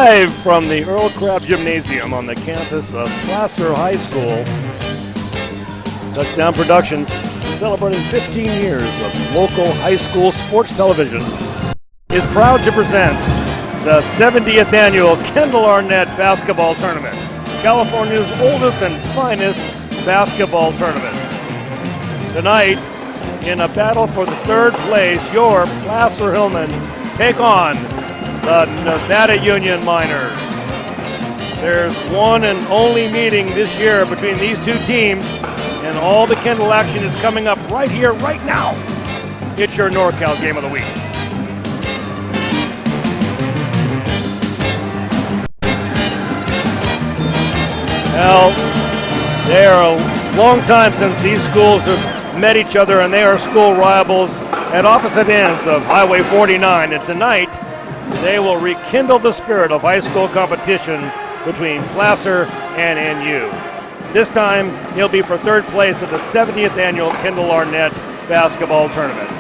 Live from the Earl Crabb Gymnasium on the campus of Placer High School, Touchdown Productions is celebrating 15 years of local high school sports television, is proud to present the 70th annual Kendall Arnett Basketball Tournament, California's oldest and finest basketball tournament. Tonight, in a battle for the third place, your Placer Hillmen take on the Nevada Union Miners. There's one and only meeting this year between these two teams, and all the Kendall action is coming up right here, right now. It's your NorCal Game of the Week. Well, they are a long time since these schools have met each other, and they are school rivals at opposite ends of Highway 49, and tonight they will rekindle the spirit of high school competition between Placer and NU. This time, he'll be for third place at the 70th annual Kendall Arnett Basketball Tournament.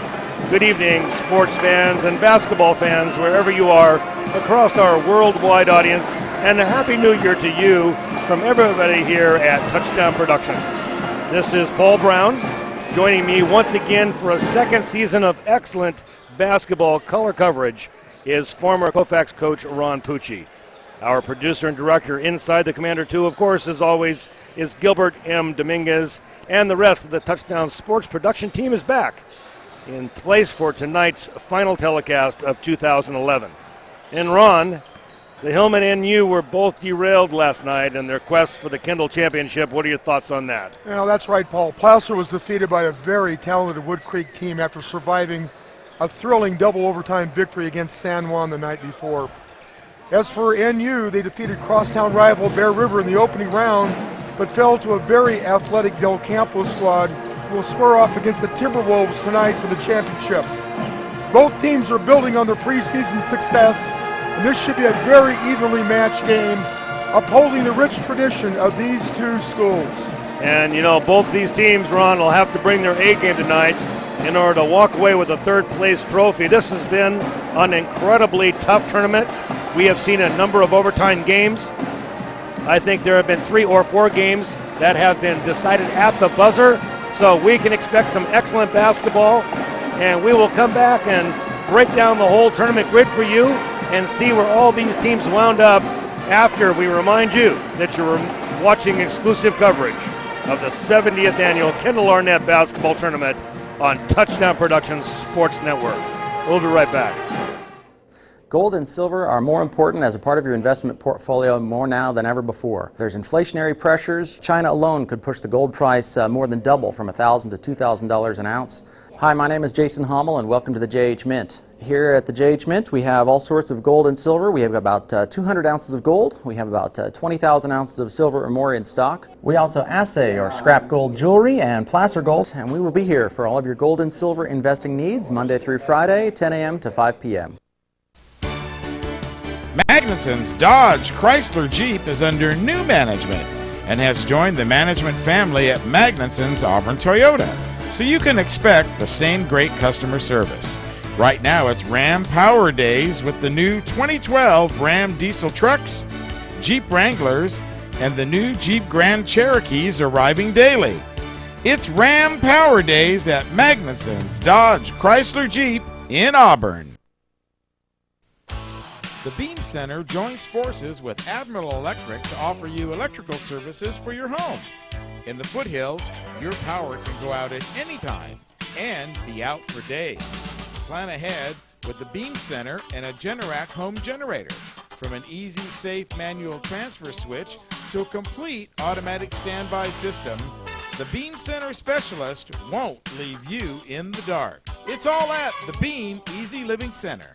Good evening, sports fans and basketball fans, wherever you are across our worldwide audience, and a Happy New Year to you from everybody here at Touchdown Productions. This is Paul Brown, joining me once again for a second season of excellent basketball color coverage is former Koufax coach Ron Pucci. Our producer and director inside the Commander 2, of course, as always, is Gilbert M. Dominguez, and the rest of the Touchdown Sports production team is back in place for tonight's final telecast of 2011. And Ron, the Hillmen and NU were both derailed last night in their quest for the Kendall Championship. What are your thoughts on that? Well, that's right, Paul. Placer was defeated by a very talented Wood Creek team after surviving a thrilling double overtime victory against San Juan the night before. As for NU, they defeated crosstown rival Bear River in the opening round, but fell to a very athletic Del Campo squad who will square off against the Timberwolves tonight for the championship. Both teams are building on their preseason success, and this should be a very evenly matched game, upholding the rich tradition of these two schools. And you know, both these teams, Ron, will have to bring their A game tonight in order to walk away with a third place trophy. This has been an incredibly tough tournament. We have seen a number of overtime games. I think there have been 3 or 4 games that have been decided at the buzzer. So we can expect some excellent basketball, and we will come back and break down the whole tournament grid for you and see where all these teams wound up after we remind you that you're watching exclusive coverage of the 70th annual Kendall Arnett Basketball Tournament on Touchdown Productions Sports Network. We'll be right back. Gold and silver are more important as a part of your investment portfolio more now than ever before. There's inflationary pressures. China alone could push the gold price more than double from $1,000 to $2,000 an ounce. Hi, my name is Jason Hommel, and welcome to the JH Mint. Here at the JH Mint, we have all sorts of gold and silver. We have about 200 ounces of gold. We have about 20,000 ounces of silver or more in stock. We also assay or scrap gold jewelry and placer gold, and we will be here for all of your gold and silver investing needs Monday through Friday, 10 a.m. to 5 p.m. Magnuson's Dodge Chrysler Jeep is under new management and has joined the management family at Magnuson's Auburn Toyota, so you can expect the same great customer service. Right now it's Ram Power Days with the new 2012 Ram diesel trucks, Jeep Wranglers, and the new Jeep Grand Cherokees arriving daily. It's Ram Power Days at Magnuson's Dodge Chrysler Jeep in Auburn. The Beam Center joins forces with Admiral Electric to offer you electrical services for your home. In the foothills, your power can go out at any time and be out for days. Plan ahead with the Beam Center and a Generac home generator. From an easy, safe manual transfer switch to a complete automatic standby system, the Beam Center specialist won't leave you in the dark. It's all at the Beam Easy Living Center.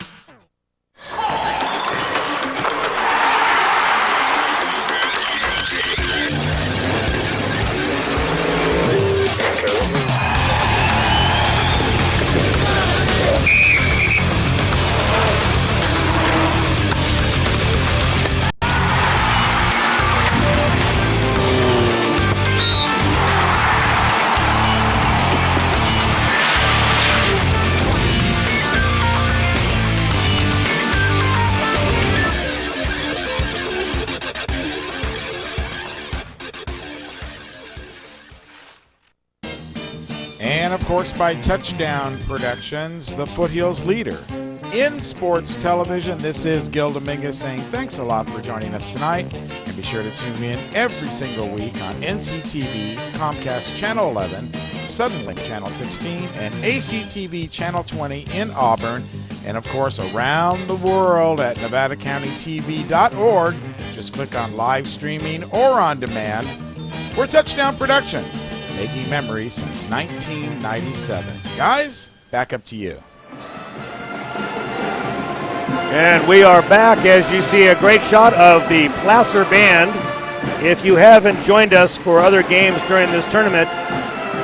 And of course by Touchdown Productions, the Foothills leader in sports television. This is Gil Dominguez saying thanks a lot for joining us tonight. And be sure to tune in every single week on NCTV, Comcast Channel 11, Suddenlink Channel 16, and ACTV Channel 20 in Auburn. And of course around the world at NevadaCountyTV.org. Just click on live streaming or on demand. We're Touchdown Productions, making memories since 1997. Guys, back up to you. And we are back as you see a great shot of the Placer Band. If you haven't joined us for other games during this tournament,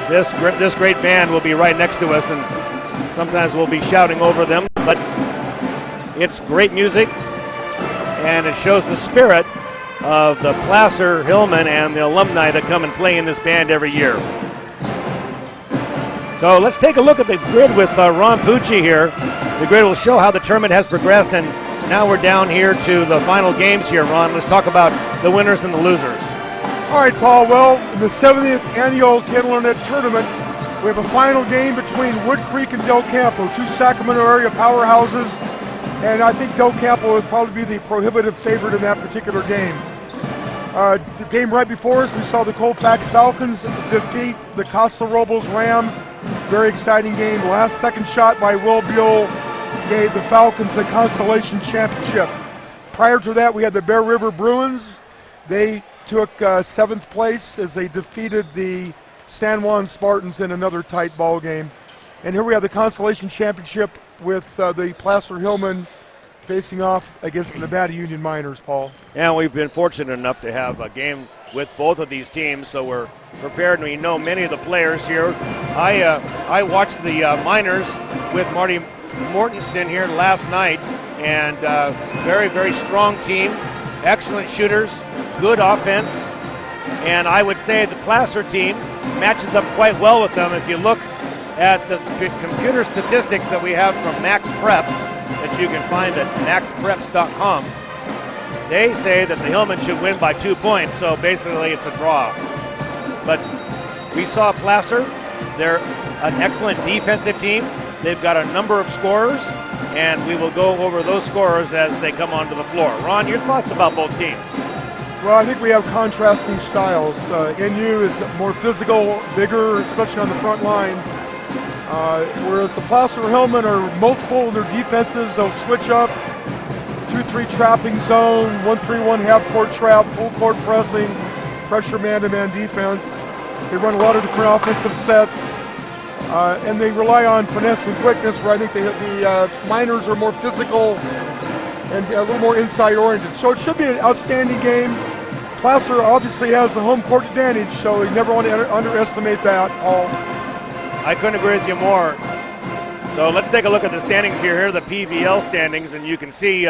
this great band will be right next to us, and sometimes we'll be shouting over them, but it's great music, and it shows the spirit of the Placer Hillmen and the alumni that come and play in this band every year. So let's take a look at the grid with Ron Pucci here. The grid will show how the tournament has progressed, and now we're down here to the final games here, Ron. Let's talk about the winners and the losers. All right, Paul. Well, in the 70th annual Kendall Arnett Tournament, we have a final game between Wood Creek and Del Campo, two Sacramento area powerhouses, and I think Del Campo would probably be the prohibitive favorite in that particular game. The game right before us, we saw the Colfax Falcons defeat the Casa Robles Rams. Very exciting game. Last second shot by Will Buell gave the Falcons the consolation championship. Prior to that, we had the Bear River Bruins. They took 7th place as they defeated the San Juan Spartans in another tight ball game. And here we have the consolation championship with the Placer Hillmen facing off against the Nevada Union Miners, Paul. And we've been fortunate enough to have a game with both of these teams, so we're prepared, and we know many of the players here. I watched the Miners with Marty Mortensen here last night, and very, very strong team, excellent shooters, good offense, and I would say the Placer team matches up quite well with them. If you look at the computer statistics that we have from Max Preps that you can find at maxpreps.com, they say that the Hillmen should win by 2 points, so basically it's a draw. But we saw Placer. They're an excellent defensive team. They've got a number of scorers, and we will go over those scorers as they come onto the floor. Ron, your thoughts about both teams? Well, I think we have contrasting styles. NU is more physical, bigger, especially on the front line. Whereas the Placer Hillmen are multiple in their defenses. They'll switch up, 2-3 trapping zone, 1-3-1 half-court trap, full-court pressing, pressure man-to-man defense. They run a lot of different offensive sets, and they rely on finesse and quickness, where I think the Miners are more physical and a little more inside-oriented. So it should be an outstanding game. Placer obviously has the home court advantage, so you never want to underestimate that, Paul. I couldn't agree with you more. So let's take a look at the standings here. Here are the PVL standings, and you can see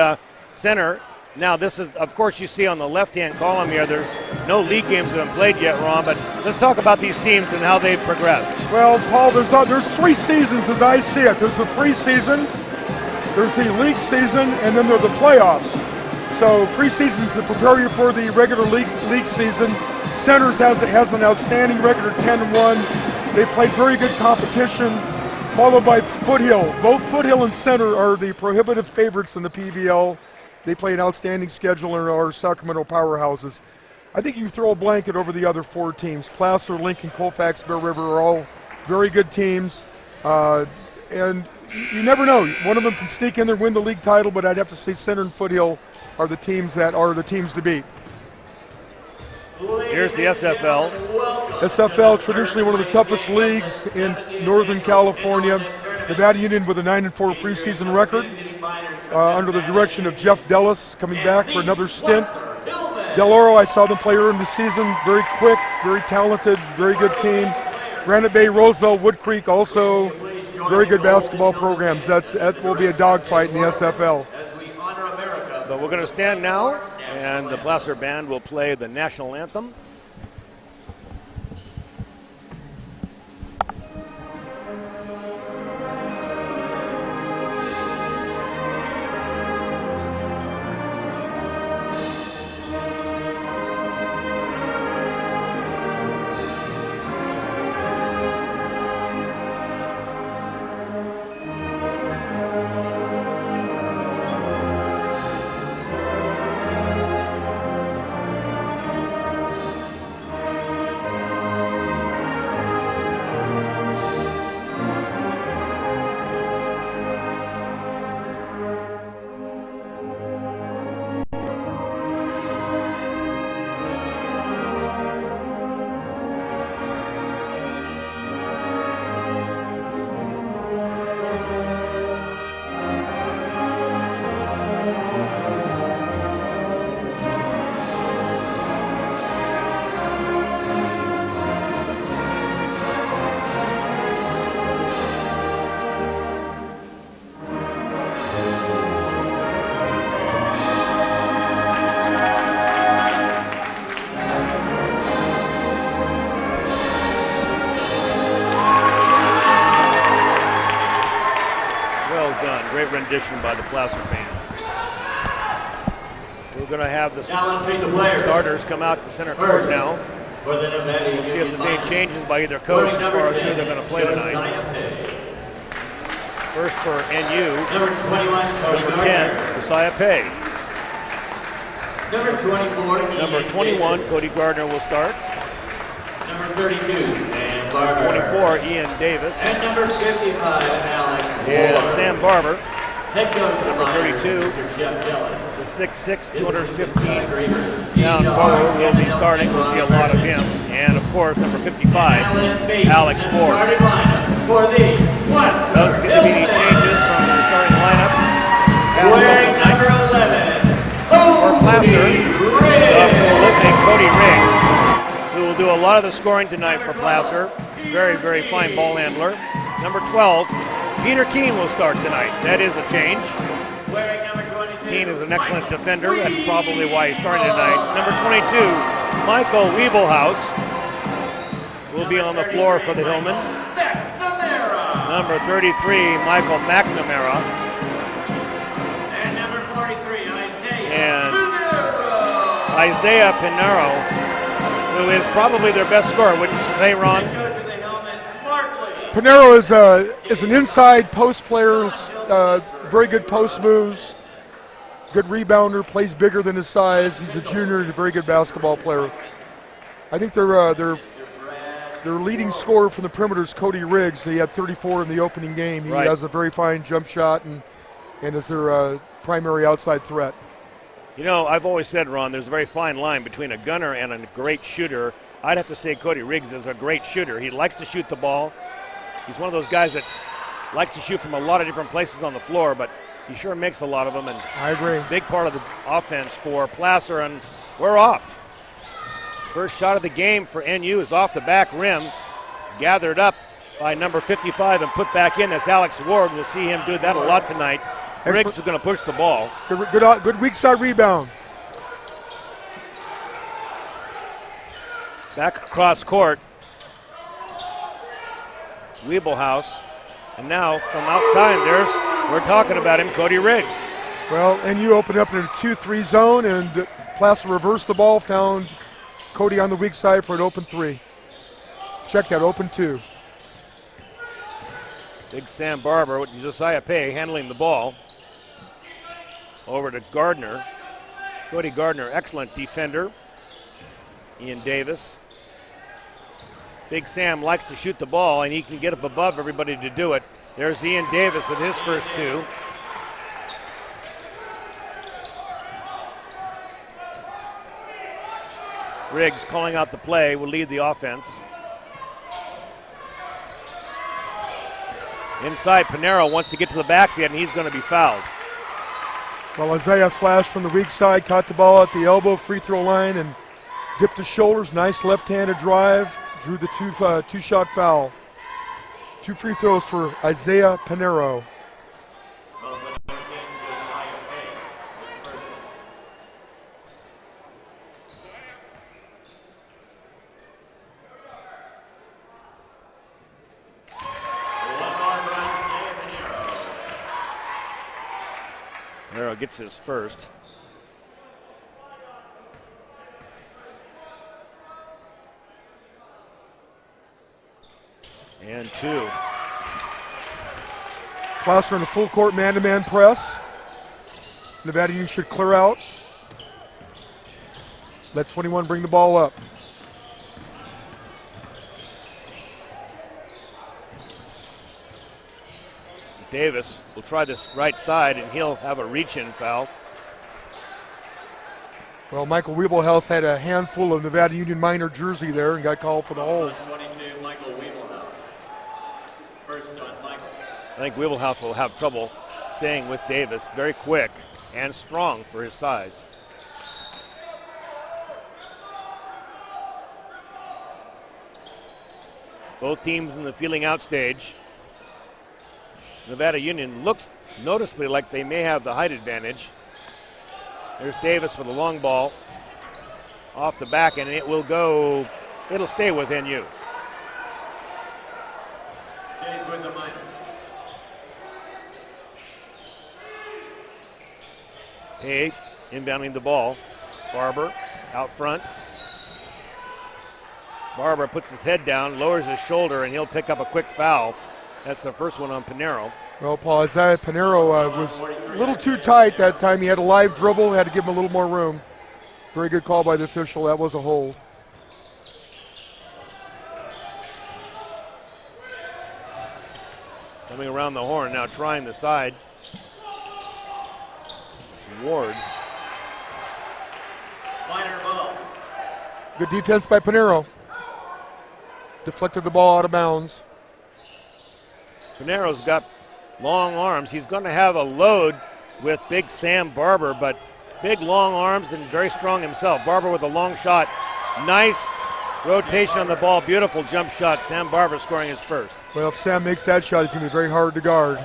center. Now this is, of course, you see on the left-hand column here, there's no league games that have been played yet, Ron, but let's talk about these teams and how they've progressed. Well, Paul, there's 3 seasons as I see it. There's the preseason, there's the league season, and then there's the playoffs. So preseason is to prepare you for the regular league season. Centers has an outstanding record of 10-1. They played very good competition, followed by Foothill. Both Foothill and Center are the prohibitive favorites in the PVL. They play an outstanding schedule and are Sacramento powerhouses. I think you can throw a blanket over the other 4 teams. Placer, Lincoln, Colfax, Bear River are all very good teams. And you never know. One of them can sneak in there and win the league title, but I'd have to say Center and Foothill are the teams to beat. Here's the SFL. SFL, traditionally one of the toughest leagues in Northern California. Nevada Union with a 9-4 preseason record under the direction of Jeff Dellis coming back for another stint. Del Oro, I saw them play early in the season. Very quick, very talented, very good team. Granite Bay, Roseville, Wood Creek, also very good basketball programs. That will be a dogfight in the SFL. But we're going to stand now, and the Placer Band will play the national anthem. tradition by the Placer band. We're going to have the starters come out to center court now. We'll see if there's any changes by either coach as far as who they're going to play tonight. First for NU, number 10, Josiah Pay. Number 21, Cody Gardner will start. Number 32, Sam Number 24, Ian Davis. And number 55, Alex And Sam Barber. Head coach number 32, Mr. Jeff Jealous. the 6'6", 215 pound forward will be starting. We'll see a lot of him. And of course, number 55, Alex Ford. For the Doesn't seem to be any changes from the starting lineup. wearing number 11, For Placer, prolific Cody Riggs, who will do a lot of the scoring tonight for Placer. Very, very fine ball handler. Number 12, Peter Keene will start tonight. That is a change. Keene is an excellent defender. That's probably why he's starting tonight. Number 22, Michael Wiebelhaus will be on the floor for the Hillmen. Number 33, Michael McNamara. And number 43, And Isaiah Pinero, who is probably their best scorer, wouldn't you say, Ron? Pinero is an inside post player, very good post moves, good rebounder, plays bigger than his size. He's a junior, he's a very good basketball player. I think their leading scorer from the perimeter is Cody Riggs. He had 34 in the opening game. He has a very fine jump shot and is their primary outside threat. You know, I've always said, Ron, there's a very fine line between a gunner and a great shooter. I'd have to say Cody Riggs is a great shooter. He likes to shoot the ball. He's one of those guys that likes to shoot from a lot of different places on the floor, but he sure makes a lot of them. And I agree. Big part of the offense for Placer, and we're off. First shot of the game for NU is off the back rim, gathered up by number 55 and put back in. That's Alex Ward. We'll see him do that a lot tonight. Riggs is going to push the ball. Good weak side rebound. Back across court. It's Wiebelhaus. And now from outside, we're talking about him, Cody Riggs. Well, NU opened up in a 2-3 zone, and Placer reversed the ball, found Cody on the weak side for an open 3. Check that, open 2. Big Sam Barber with Josiah Pay handling the ball. Over to Gardner. Cody Gardner, excellent defender. Ian Davis. Big Sam likes to shoot the ball, and he can get up above everybody to do it. There's Ian Davis with his first 2. Riggs calling out the play will lead the offense. Inside, Pinero wants to get to the backside, and he's going to be fouled. Well, Isaiah flashed from the weak side, caught the ball at the elbow free throw line, and dipped his shoulders. Nice left-handed drive, drew the two-shot foul. 2 free throws for Isaiah Pinero. Pinero gets his first. And 2. Placer in a full court man-to-man press. Nevada Union should clear out. Let 21 bring the ball up. Davis will try this right side, and he'll have a reach-in foul. Well, Michael Wiebelhaus had a handful of Nevada Union minor jersey there and got called for the hold. 22, Michael Wiebelhaus. First on Michael. I think Wiebelhaus will have trouble staying with Davis. Very quick and strong for his size. Both teams in the feeling out stage. Nevada Union looks noticeably like they may have the height advantage. There's Davis for the long ball. Off the back, and it'll stay with NU. Stays with the Miners. Hay inbounding the ball. Barber out front. Barber puts his head down, lowers his shoulder, and he'll pick up a quick foul. That's the first one on Pinero. Well, Paul, Isaiah Pinero was a little too tight that time. He had a live dribble, had to give him a little more room. Very good call by the official. That was a hold. Coming around the horn now, trying the side. It's Ward. Good defense by Pinero. Deflected the ball out of bounds. Pinero's got long arms. He's going to have a load with big Sam Barber, but big long arms and very strong himself. Barber with a long shot. Nice rotation on the ball. Beautiful jump shot. Sam Barber scoring his first. Well, if Sam makes that shot, it's going to be very hard to guard.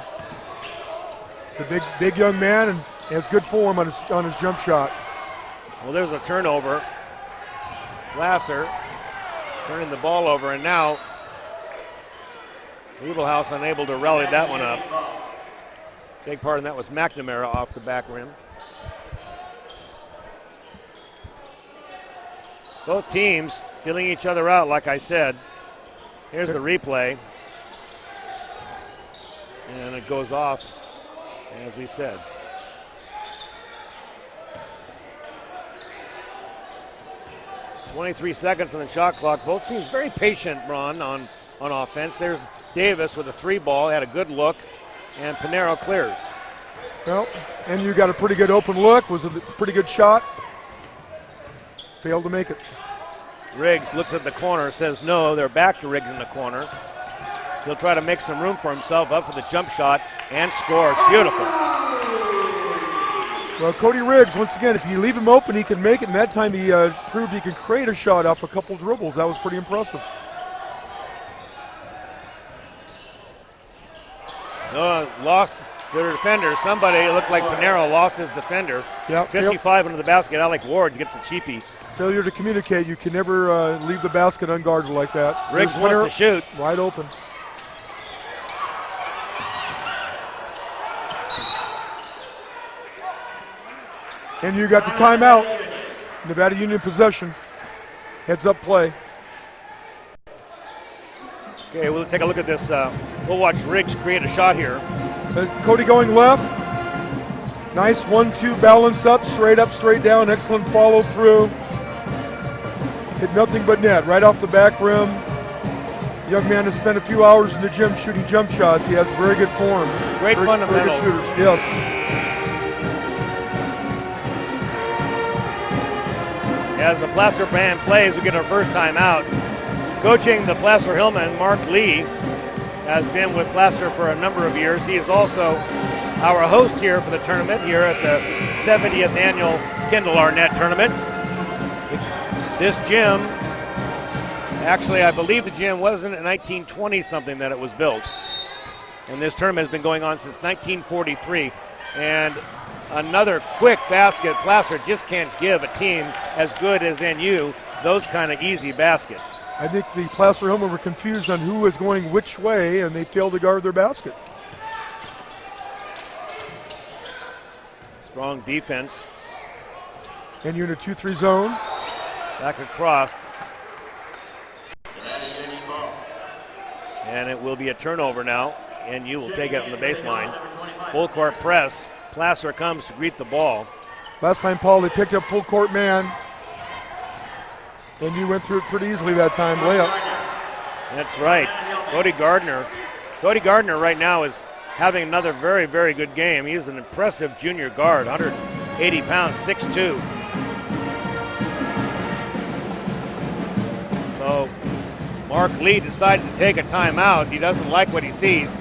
He's a big young man and has good form on his jump shot. Well, there's a turnover. Placer turning the ball over, and now Liebelhaus unable to rally that one up. Big part of that was McNamara off the back rim. Both teams feeling each other out, like I said. Here's the replay. And it goes off, as we said. .23 seconds on the shot clock. Both teams very patient, Ron, on offense. There's Davis with a 3-ball, had a good look, and Pinero clears. Well, and you got a pretty good open look, was a pretty good shot. Failed to make it. Riggs looks at the corner, says no. They're back to Riggs in the corner. He'll try to make some room for himself up for the jump shot and scores. Beautiful. Well, Cody Riggs, once again, if you leave him open, he can make it, and that time he proved he could create a shot off a couple dribbles. That was pretty impressive. Lost their defender. Somebody, it looked like Pinero lost his defender. Yep, 55 into the basket. Alec Ward gets a cheapie. Failure to communicate. You can never leave the basket unguarded like that. Riggs wants to shoot. Wide open. And you got the timeout. Nevada Union possession. Heads up play. Okay, we'll take a look at this. We'll watch Riggs create a shot here. There's Cody going left. Nice 1-2 balance up, straight down. Excellent follow through. Hit nothing but net right off the back rim. Young man has spent a few hours in the gym shooting jump shots. He has very good form. Great fundamentals. Very good shooters. Yes. As the Placer band plays, we get our first time out. Coaching the Placer Hillmen, Mark Lee, has been with Placer for a number of years. He is also our host here for the tournament here at the 70th annual Kendall Arnett Tournament. This gym, actually I believe the gym wasn't in 1920 something that it was built. And this tournament has been going on since 1943. And another quick basket. Placer just can't give a team as good as NU those kind of easy baskets. I think the Placer Hillmen were confused on who was going which way, and they failed to guard their basket. Strong defense. NU in a 2-3 zone. Back across. And it will be a turnover now. NU will take it on the baseline. Full court press. Placer comes to greet the ball. Last time, Paul, they picked up full court man. NU went through it pretty easily that time. Layup. That's right. Cody Gardner. Cody Gardner right now is having another very, very good game. He's an impressive junior guard, 180 pounds, 6'2". So Mark Lee decides to take a timeout. He doesn't like what he sees.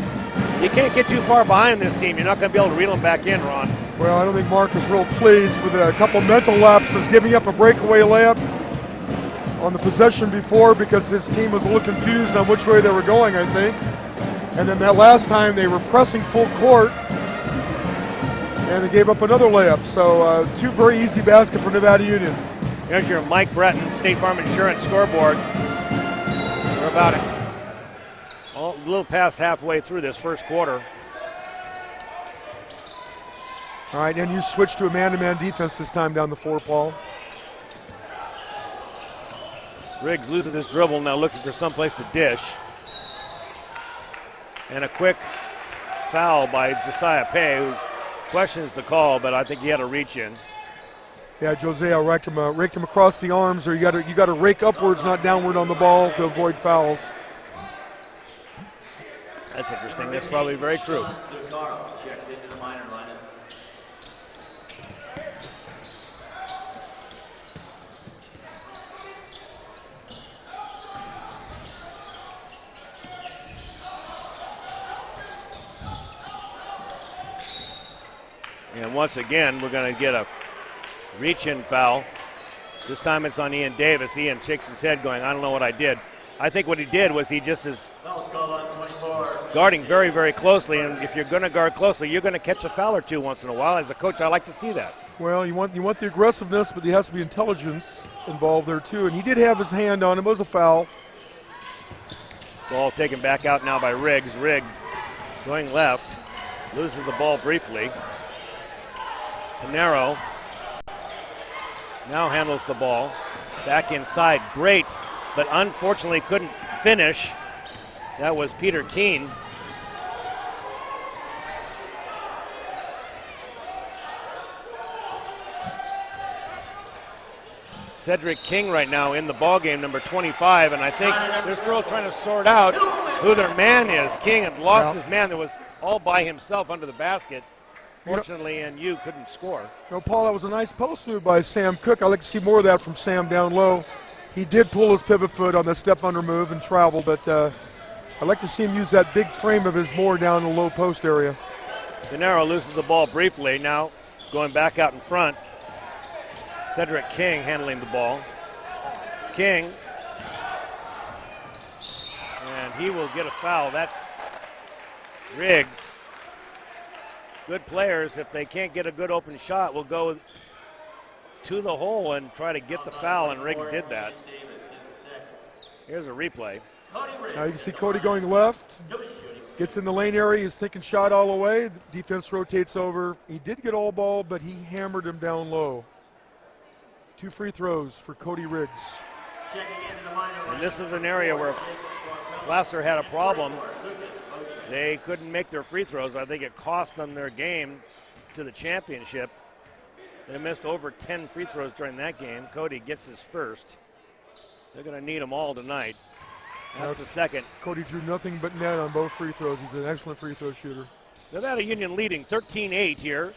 You can't get too far behind this team. You're not going to be able to reel them back in, Ron. Well, I don't think Mark is real pleased with a couple mental lapses, giving up a breakaway layup on the possession before because his team was a little confused on which way they were going, I think. And then that last time they were pressing full court and they gave up another layup. So two very easy baskets for Nevada Union. Here's your Mike Breton State Farm Insurance scoreboard. We're about a little past halfway through this first quarter. All right, and you switch to a man-to-man defense this time down the floor, Paul. Riggs loses his dribble, now looking for someplace to dish. And a quick foul by Josiah Pay, who questions the call, but I think he had a reach in. Yeah, Josiah raked him across the arms, or you got to rake upwards, not downward on the ball to avoid fouls. That's interesting. That's probably very true. Checks into the minor lineup. And once again, we're going to get a reach-in foul. This time it's on Ian Davis. Ian shakes his head going, I don't know what I did. I think what he did was he just is guarding very, very closely, and if you're going to guard closely, you're going to catch a foul or two once in a while. As a coach, I like to see that. Well, you want the aggressiveness, but there has to be intelligence involved there too, and he did have his hand on him. It was a foul. Ball taken back out now by Riggs. Riggs going left, loses the ball briefly. Pinero now handles the ball. Back inside, great, but unfortunately couldn't finish. That was Peter Keene. Cedric King right now in the ball game, number 25, and I think they're still trying to sort out who their man is. King had lost his man that was all by himself under the basket. Fortunately, and you couldn't score. You know, Paul, that was a nice post move by Sam Cook. I'd like to see more of that from Sam down low. He did pull his pivot foot on the step under move and travel, but I'd like to see him use that big frame of his more down the low post area. Pinero loses the ball briefly. Now going back out in front. Cedric King handling the ball. King. And he will get a foul. That's Riggs. Good players, if they can't get a good open shot, will go to the hole and try to get the foul, and Riggs did that. Here's a replay. Now you can see Cody going left, gets in the lane area, he's thinking shot all the way, the defense rotates over. He did get all ball, but he hammered him down low. 2 free throws for Cody Riggs. And this is an area where Placer had a problem. They couldn't make their free throws. I think it cost them their game to the championship. They missed over 10 free throws during that game. Cody gets his first. They're going to need them all tonight. That's the second. Cody drew nothing but net on both free throws. He's an excellent free throw shooter. Nevada Union leading 13-8 here.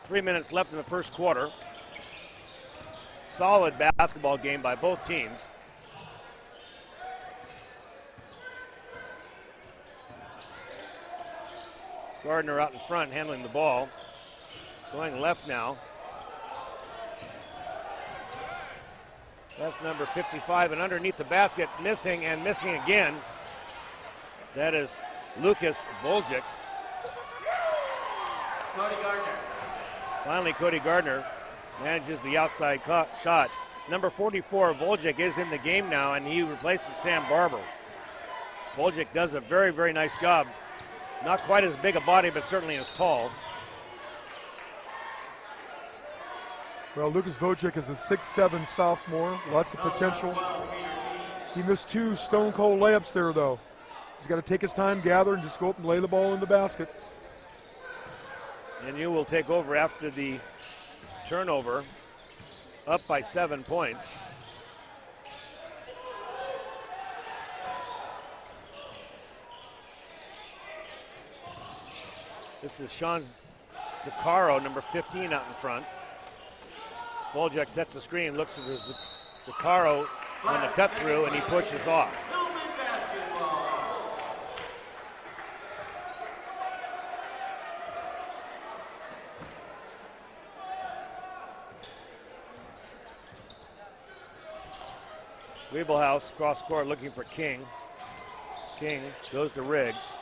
3 minutes left in the first quarter. Solid basketball game by both teams. Gardner out in front handling the ball. Going left now. That's number 55, and underneath the basket, missing and missing again. That is Lucas Voljic. Cody Gardner. Finally, Cody Gardner manages the outside shot. Number 44, Voljic, is in the game now, and he replaces Sam Barber. Voljic does a very, very nice job. Not quite as big a body, but certainly as tall. Well, Lucas Voljic is a 6'7" sophomore, lots of potential. He missed 2 stone cold layups there, though. He's got to take his time, gather, and just go up and lay the ball in the basket. And you will take over after the turnover, up by 7 points. This is Sean Zaccaro, number 15, out in front. Voljic sets the screen, looks at Zaccaro on the cut through, and he pushes off. Wiebelhaus cross court looking for King. King goes to Riggs.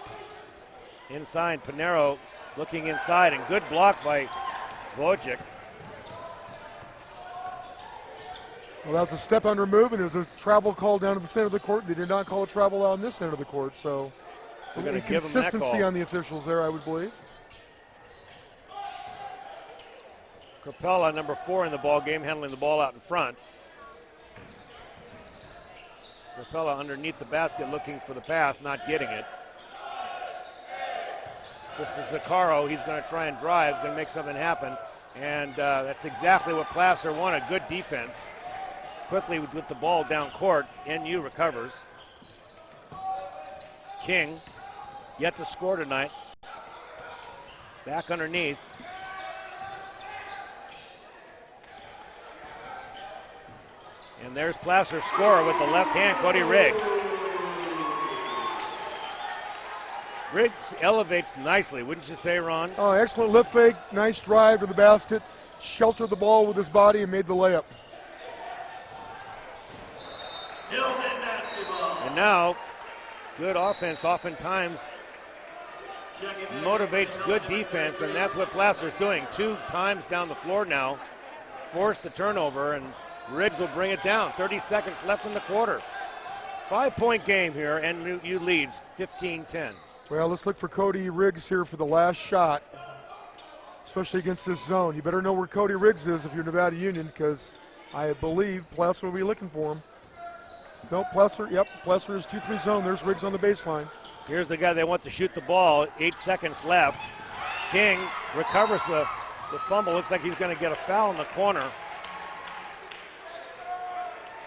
Inside, Pinero looking inside, and good block by Voljic. Well, that was a step under move, and there was a travel call down to the center of the court. They did not call a travel on this end of the court, so inconsistency on the officials there, I would believe. Capella, number 4 in the ball game, handling the ball out in front. Capella underneath the basket looking for the pass, not getting it. This is Zaccaro. He's going to try and drive, going to make something happen. And that's exactly what Placer wanted, good defense. Quickly with the ball down court, NU recovers. King, yet to score tonight. Back underneath. And there's Placer's scorer with the left hand, Cody Riggs. Riggs elevates nicely, wouldn't you say, Ron? Oh, excellent lift fake, nice drive to the basket, sheltered the ball with his body and made the layup. And now, good offense oftentimes motivates good defense, and that's what Placer's doing. 2 times down the floor now, forced the turnover, and Riggs will bring it down. 30 seconds left in the quarter. 5-point game here, and NU leads 15-10. Well, let's look for Cody Riggs here for the last shot, especially against this zone. You better know where Cody Riggs is if you're Nevada Union, because I believe Placer will be looking for him. No, Placer, yep, Placer is 2-3 zone. There's Riggs on the baseline. Here's the guy they want to shoot the ball. 8 seconds left. King recovers the fumble. Looks like he's going to get a foul in the corner.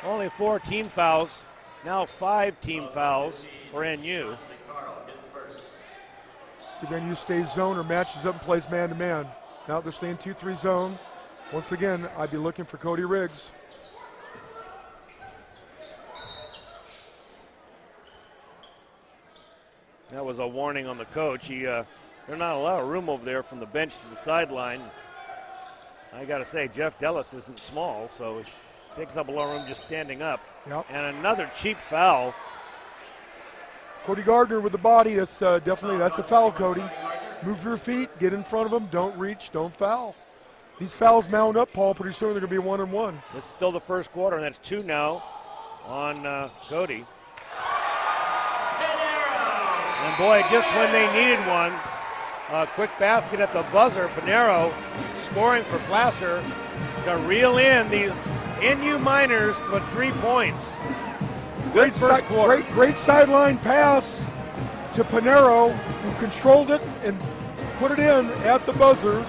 Only 4 team fouls. Now 5 team fouls for NU. So NU stays zone or matches up and plays man-to-man. Now they're staying 2-3 zone. Once again, I'd be looking for Cody Riggs. That was a warning on the coach. There's not a lot of room over there from the bench to the sideline. I got to say, Jeff Dellis isn't small, so he takes up a lot of room just standing up. Yep. And another cheap foul. Cody Gardner with the body. That's that's a foul, Cody. Move your feet, get in front of them, don't reach, don't foul. These fouls mount up, Paul. Pretty soon they're going to be 1-1. This is still the first quarter, and that's 2 now on Cody. And boy, just when they needed one, a quick basket at the buzzer. Pinero scoring for Placer to reel in these NU Miners with 3 points. Good first quarter. Great sideline pass to Pinero, who controlled it and put it in at the buzzer.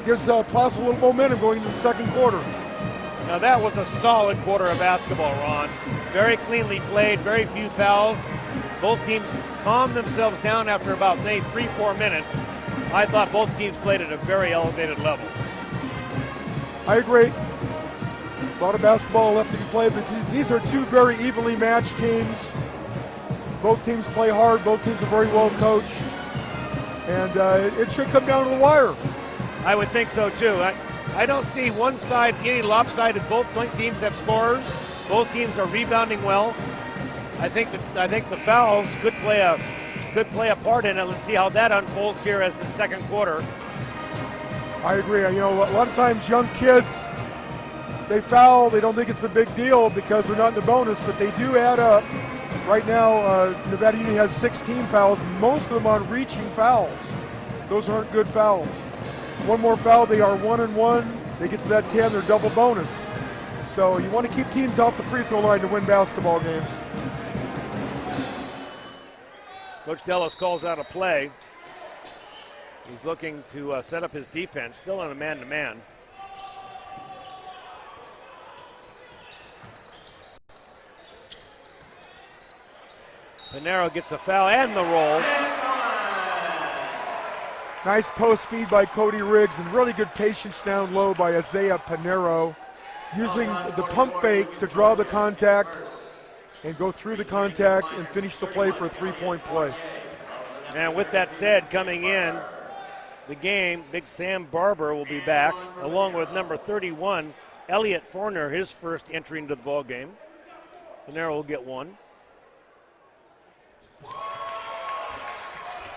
Gives Placer a little momentum going into the second quarter. Now that was a solid quarter of basketball, Ron. Very cleanly played, very few fouls. Both teams calmed themselves down after about 3-4 minutes. I thought both teams played at a very elevated level. I agree. A lot of basketball left to be played, but these are 2 very evenly matched teams. Both teams play hard. Both teams are very well coached. And it should come down to the wire. I would think so, too. I don't see one side any lopsided. Both teams have scorers. Both teams are rebounding well. I think the fouls could play a part in it. Let's see how that unfolds here as the second quarter. I agree. You know, a lot of times young kids, they foul. They don't think it's a big deal because they're not in the bonus, but they do add up. Right now, Nevada Union has 16 fouls, most of them on reaching fouls. Those aren't good fouls. One more foul, they are 1-1. They get to that 10, they're double bonus. So you want to keep teams off the free throw line to win basketball games. Coach Dellis calls out a play. He's looking to set up his defense, still on a man-to-man. Pinero gets a foul and the roll. Nice post feed by Cody Riggs and really good patience down low by Isaiah Pinero, using the pump fake to draw the contact and go through the contact and finish the play for a 3-point play. And with that said, coming in the game, Big Sam Barber will be back, along with number 31, Elliot Forner, his first entry into the ball game. Pinero will get 1.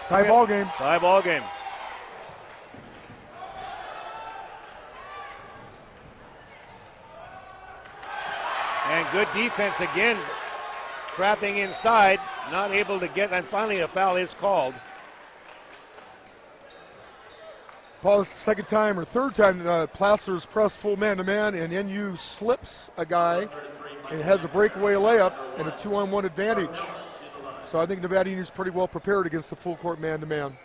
Tie ball game. Tie ball game. And good defense again, trapping inside, not able to get, and finally a foul is called. Paul, it's the second time or third time Placer's pressed full man-to-man, and NU slips a guy and has a breakaway layup and a 2-on-1 advantage. So I think Nevada Union is pretty well prepared against the full court man-to-man.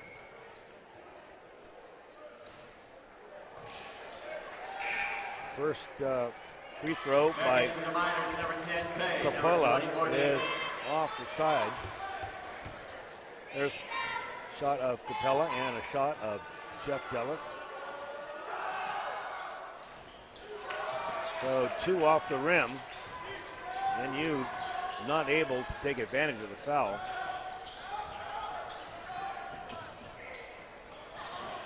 First free throw by Coppola is off the side. There's a shot of Capella and a shot of Jeff Dellis. So 2 off the rim. NU not able to take advantage of the foul.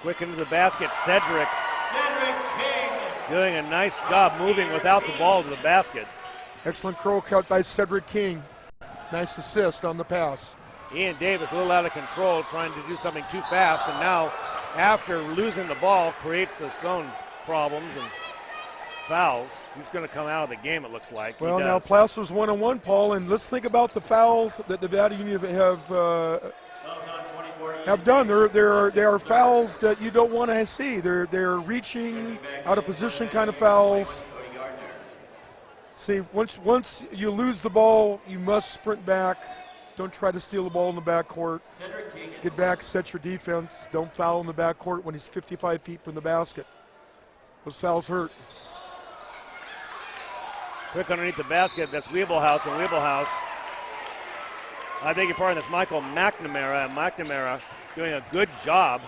Quick into the basket, Cedric doing a nice job moving without the ball to the basket. Excellent curl cut by Cedric King. Nice assist on the pass. Ian Davis a little out of control, trying to do something too fast, and now after losing the ball creates its own problems and fouls. He's going to come out of the game, it looks like. Well, now Placer's 1-on-1, Paul, and let's think about the fouls that Nevada Union have done. There are fouls that you don't want to see. They're reaching, out of position kind of fouls. See, once you lose the ball, you must sprint back. Don't try to steal the ball in the backcourt. Get back, set your defense. Don't foul in the backcourt when he's 55 feet from the basket. Those fouls hurt. Quick underneath the basket, that's Wiebelhaus, and Wiebelhaus, I beg your pardon, that's Michael McNamara, and McNamara doing a good job,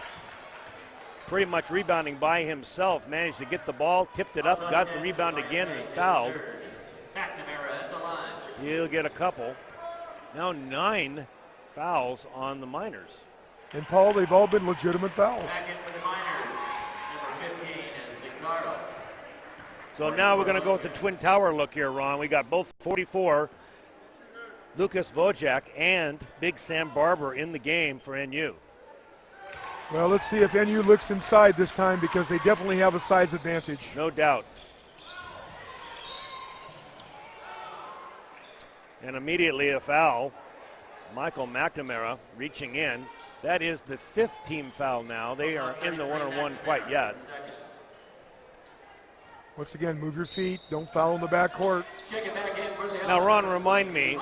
pretty much rebounding by himself, managed to get the ball, tipped it up, got the rebound again, and fouled. He'll get a couple. Now 9 fouls on the Miners. And Paul, they've all been legitimate fouls. So now we're going to go with the Twin Tower look here, Ron. We got both 44, Lucas Wojak and Big Sam Barber in the game for NU. Well, let's see if NU looks inside this time, because they definitely have a size advantage. No doubt. And immediately a foul. Michael McNamara reaching in. That is the 5th team foul now. They are in the one-on-one quite yet. Once again, move your feet. Don't foul in the backcourt. Now, Ron, remind me,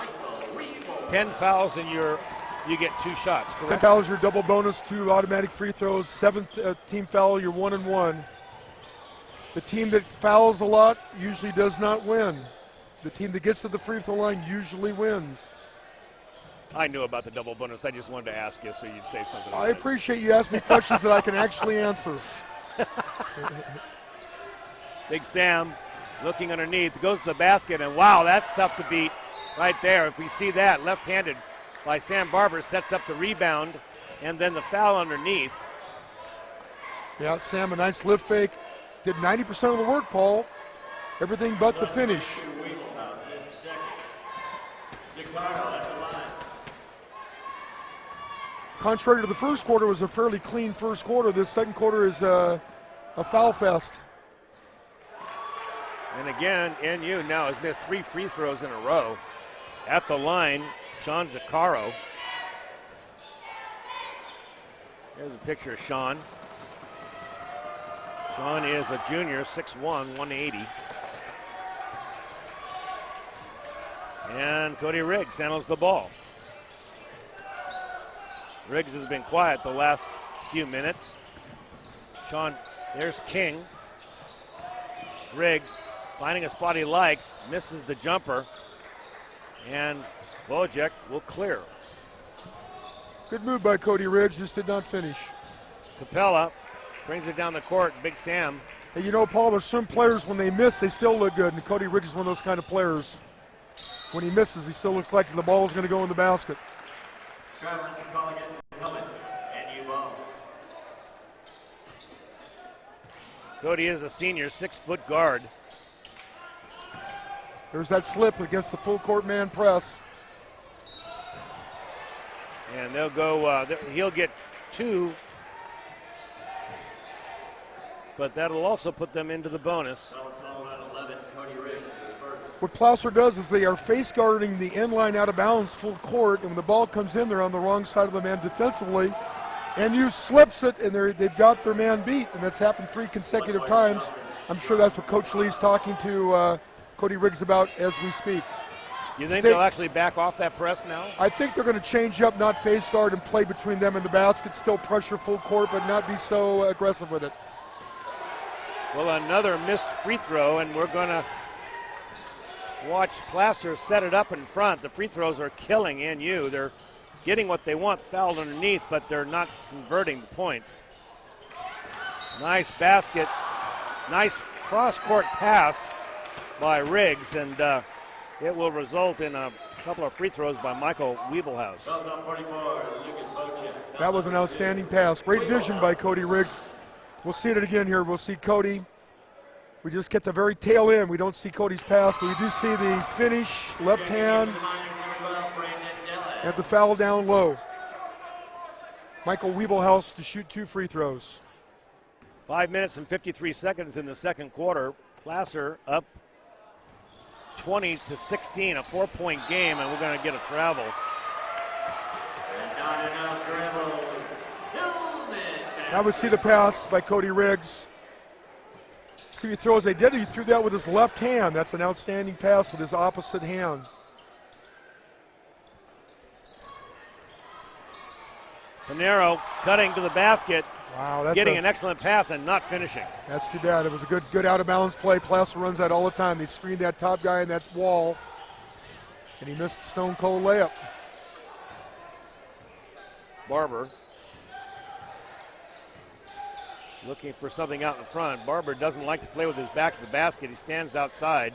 10 fouls and you get 2 shots, correct? 10 fouls, your double bonus, 2 automatic free throws. 7th team foul, you're 1-and-1. The team that fouls a lot usually does not win. The team that gets to the free throw line usually wins. I knew about the double bonus. I just wanted to ask you so you'd say something. I appreciate you asking me questions that I can actually answer. Big Sam looking underneath, goes to the basket, and wow, that's tough to beat right there. If we see that, left-handed by Sam Barber, sets up the rebound, and then the foul underneath. Yeah, Sam, a nice lift fake. Did 90% of the work, Paul. Everything but the finish. Contrary to the first quarter, it was a fairly clean first quarter. This second quarter is a foul fest. And again, NU now has missed 3 free throws in a row. At the line, Sean Zaccaro. There's a picture of Sean. Sean is a junior, 6'1", 180. And Cody Riggs handles the ball. Riggs has been quiet the last few minutes. Sean, there's King. Riggs finding a spot he likes, misses the jumper, and Wojak will clear. Good move by Cody Riggs, just did not finish. Capella brings it down the court. Big Sam. Hey, you know, Paul, there's some players, when they miss, they still look good, and Cody Riggs is one of those kind of players. When he misses, he still looks like the ball is going to go in the basket. Cody is a senior, 6-foot guard. There's that slip against the full court man press. And they'll go, he'll get 2, but that'll also put them into the bonus. What Placer does is they are face guarding the end line out of bounds full court, and when the ball comes in, they're on the wrong side of the man defensively, NU slips it, and they've got their man beat, and that's happened 3 consecutive times. I'm sure that's what Coach Lee's talking to Cody Riggs about as we speak. You think they'll actually back off that press now? I think they're going to change up, not face guard, and play between them and the basket, still pressure full court, but not be so aggressive with it. Well, another missed free throw, and we're going to watch Placer set it up in front. The free throws are killing NU. They're getting what they want, fouled underneath, but they're not converting the points. Nice basket. Nice cross-court pass by Riggs, and it will result in a couple of free throws by Michael Wiebelhaus. That was an outstanding pass. Great vision by Cody Riggs. We'll see it again here. We'll see Cody. We just get the very tail end. We don't see Cody's pass, but we do see the finish, left hand, and the foul down low. Michael Wiebelhaus to shoot 2 free throws. 5 minutes and 53 seconds in the second quarter. Placer up 20-16, a 4-point game, and we're going to get a travel. Now we see the pass by Cody Riggs. See, he throws. They did. He threw that with his left hand. That's an outstanding pass with his opposite hand. Pinero cutting to the basket. Wow, that's getting an excellent pass and not finishing. That's too bad. It was a good out of bounds play. Placer runs that all the time. They screened that top guy in that wall, and he missed the stone cold layup. Barber looking for something out in front. Barber doesn't like to play with his back to the basket. He stands outside.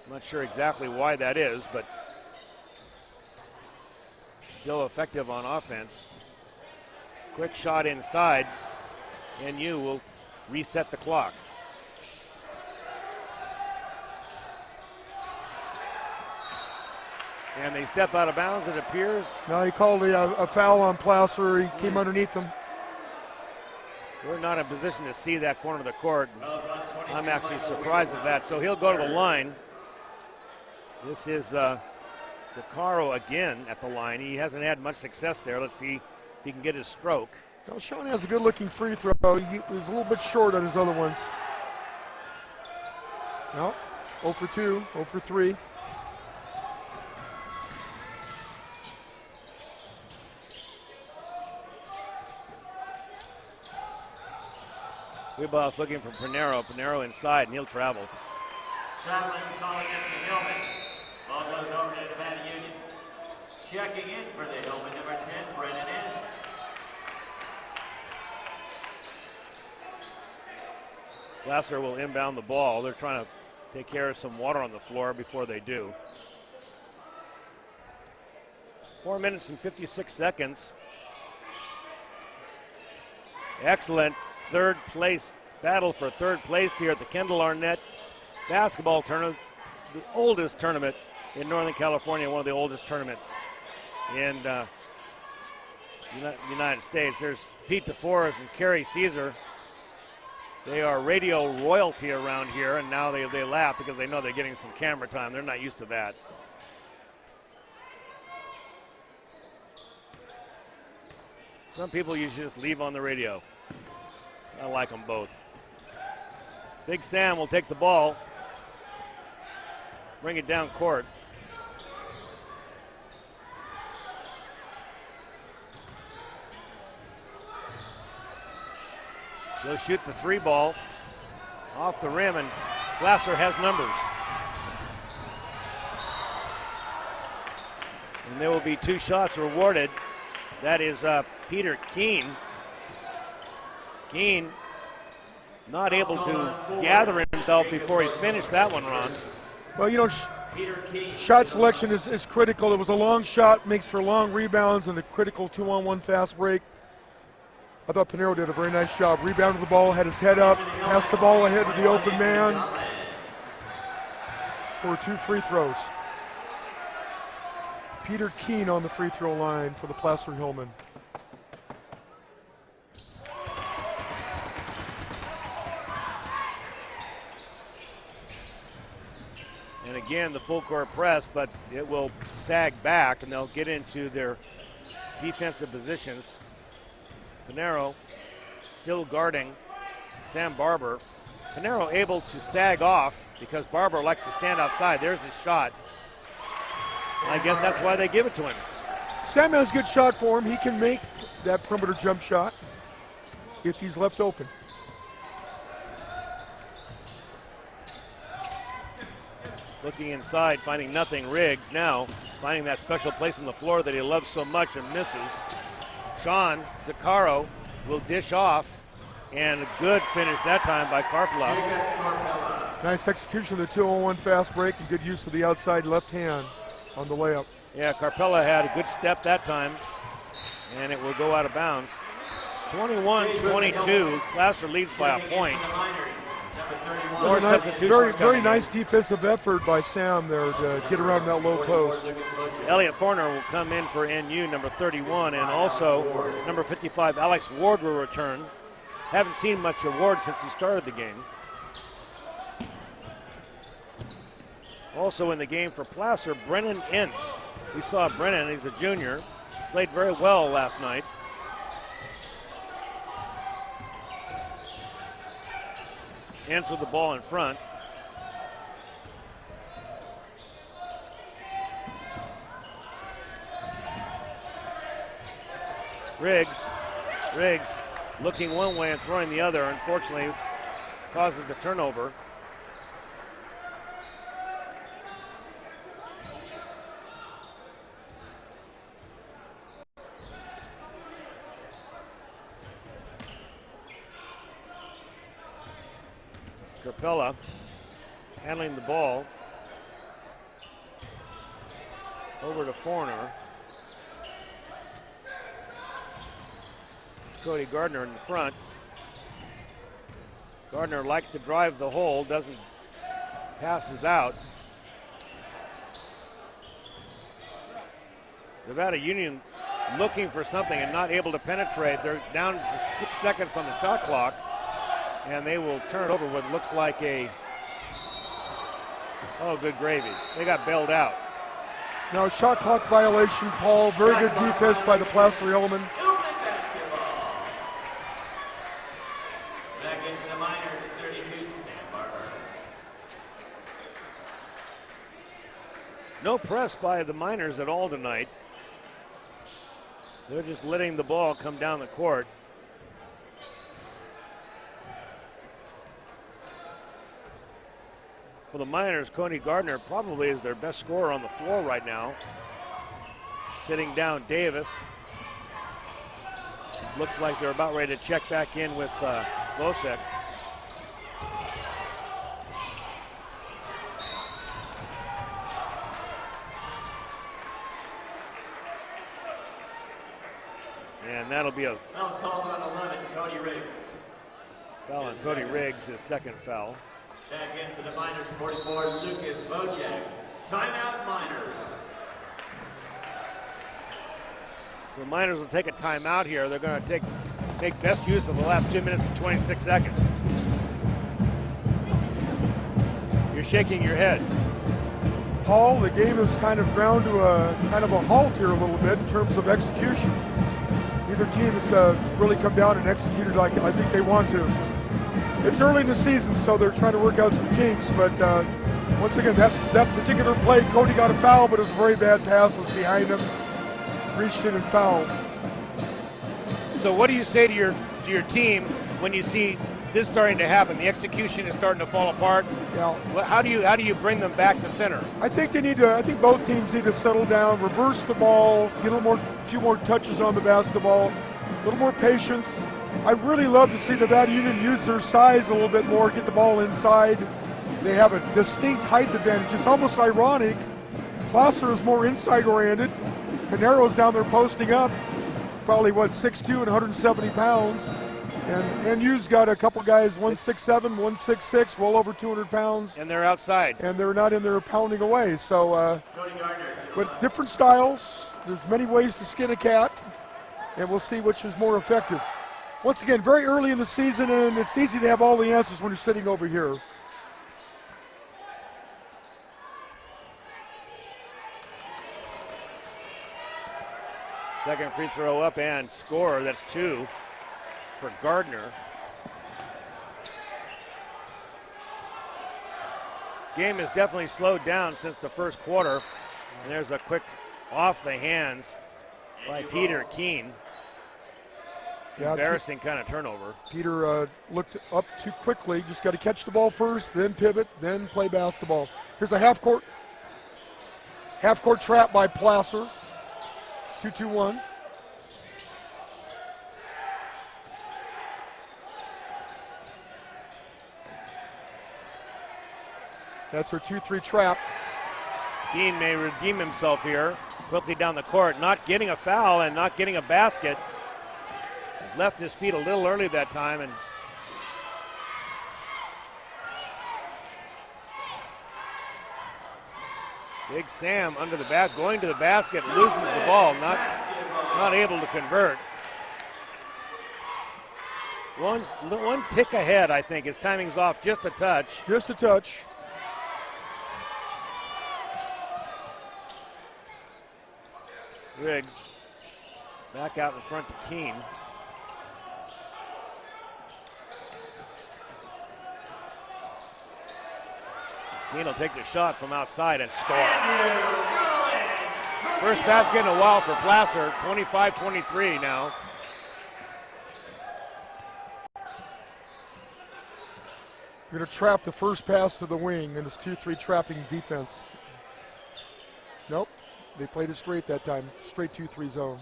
I'm not sure exactly why that is, but still effective on offense. Quick shot inside. NU will reset the clock. And they step out of bounds, it appears. No, he called a foul on Placer. He came underneath him. We're not in position to see that corner of the court. I'm actually surprised at that. So he'll go to the line. This is Zaccaro again at the line. He hasn't had much success there. Let's see if he can get his stroke. Well, Sean has a good-looking free throw. He was a little bit short on his other ones. No, 0 for 2, 0 for 3. Wiebelhaus looking for Pinero. Pinero inside, and he'll travel. Traveling to call against the Hillmen. Ball goes over to Nevada Union. Checking in for the Hillmen, number 10, Brennan Inns. Placer will inbound the ball. They're trying to take care of some water on the floor before they do. 4 minutes and 56 seconds. Excellent third place battle for third place here at the Kendall Arnett Basketball Tournament, the oldest tournament in Northern California, one of the oldest tournaments in United States. There's Pete DeForest and Kerry Caesar. They are radio royalty around here, and now they laugh because they know they're getting some camera time. They're not used to that. Some people you should just leave on the radio. I like them both. Big Sam will take the ball, bring it down court. He'll shoot the 3 ball off the rim, and Placer has numbers. And there will be 2 shots rewarded. That is Peter Keene. Keene not able to gather himself before he finished that one, Ron. Well, you know, shot selection is critical. It was a long shot, makes for long rebounds, and a critical 2-on-1 fast break. I thought Pinero did a very nice job. Rebounded the ball, had his head up, passed the ball ahead to the open man for 2 free throws. Peter Keene on the free throw line for the Placer Hillmen. And again, the full court press, but it will sag back, and they'll get into their defensive positions. Pinero still guarding Sam Barber. Pinero able to sag off because Barber likes to stand outside. There's his shot. I guess that's why they give it to him. Sam has a good shot for him. He can make that perimeter jump shot if he's left open. Looking inside, finding nothing. Riggs now finding that special place on the floor that he loves so much and misses. Sean Zaccaro will dish off, and a good finish that time by Carpella. Nice execution of the 2-on-1 fast break and good use of the outside left hand on the layup. Yeah, Carpella had a good step that time, and it will go out of bounds. 21-22, Placer leads by a point. More substitutions very coming nice in. defensive effort by Sam there to get around that low post. Elliot Forner will come in for NU, number 31, and also number 55, Alex Ward will return. Haven't seen much of Ward since he started the game. Also in the game for Placer, Brennan Ince. We saw Brennan, he's a junior, played very well last night. Ince with the ball in front. Riggs looking one way and throwing the other, unfortunately causes the turnover. Carpella handling the ball over to Forner. It's Cody Gardner in the front. Gardner likes to drive the hole, doesn't, passes out. Nevada Union looking for something and not able to penetrate. They're down to 6 seconds on the shot clock, and they will turn it over with looks like a, oh, good gravy. They got bailed out. Now shot clock violation, Paul. Very good defense by the Placer Hillmen. Back into the minors, 32, Sam Barber. No press by the Miners at all tonight. They're just letting the ball come down the court. For the Miners, Cody Gardner probably is their best scorer on the floor right now. Sitting down Davis. Looks like they're about ready to check back in with Vosek. And that'll be a Foul's called on 11, Cody Riggs. foul on Cody Riggs, his second foul. Back in for the Miners, 44, Lucas Vojak. Timeout, Miners. So the Miners will take a timeout here. They're going to make best use of the last 2 minutes and 26 seconds. You're shaking your head. Paul, the game is kind of ground to a halt here a little bit in terms of execution. Neither team has really come down and executed like I think they want to. It's early in the season, so they're trying to work out some kinks, but once again, that particular play, Cody got a foul, but it was a very bad pass, was behind him, reached in and fouled. So what do you say to your team when you see this starting to happen? The execution is starting to fall apart. Yeah. How do you bring them back to center? I think both teams need to settle down, reverse the ball, get a few more touches on the basketball, a little more patience. I really love to see Nevada Union use their size a little bit more, get the ball inside. They have a distinct height advantage. It's almost ironic. Placer is more inside oriented. Pinero's down there posting up, probably 6'2" and 170 pounds. And NU's got a couple guys, 167, 166, well over 200 pounds. And they're outside. And they're not in there pounding away. So, but different styles. There's many ways to skin a cat, and we'll see which is more effective. Once again, very early in the season, and it's easy to have all the answers when you're sitting over here. Second free throw up and score. That's 2 for Gardner. Game has definitely slowed down since the first quarter. And there's a quick off the hands by Peter Keene. Yeah, embarrassing kind of turnover. Peter looked up too quickly. Just got to catch the ball first, then pivot, then play basketball. Here's a half-court trap by Placer. 2-2-1. That's her 2-3 trap. Keene may redeem himself here. Quickly down the court, not getting a foul and not getting a basket. Left his feet a little early that time, and Big Sam under the bat, going to the basket, loses the ball, not able to convert. One tick ahead, I think. His timing's off just a touch. Just a touch. Riggs back out in front to Keene. Keene will take the shot from outside and score. First basket in a while for Placer, 25-23 now. We're going to trap the first pass to the wing in this 2-3 trapping defense. Nope, they played it straight that time. Straight 2-3 zone.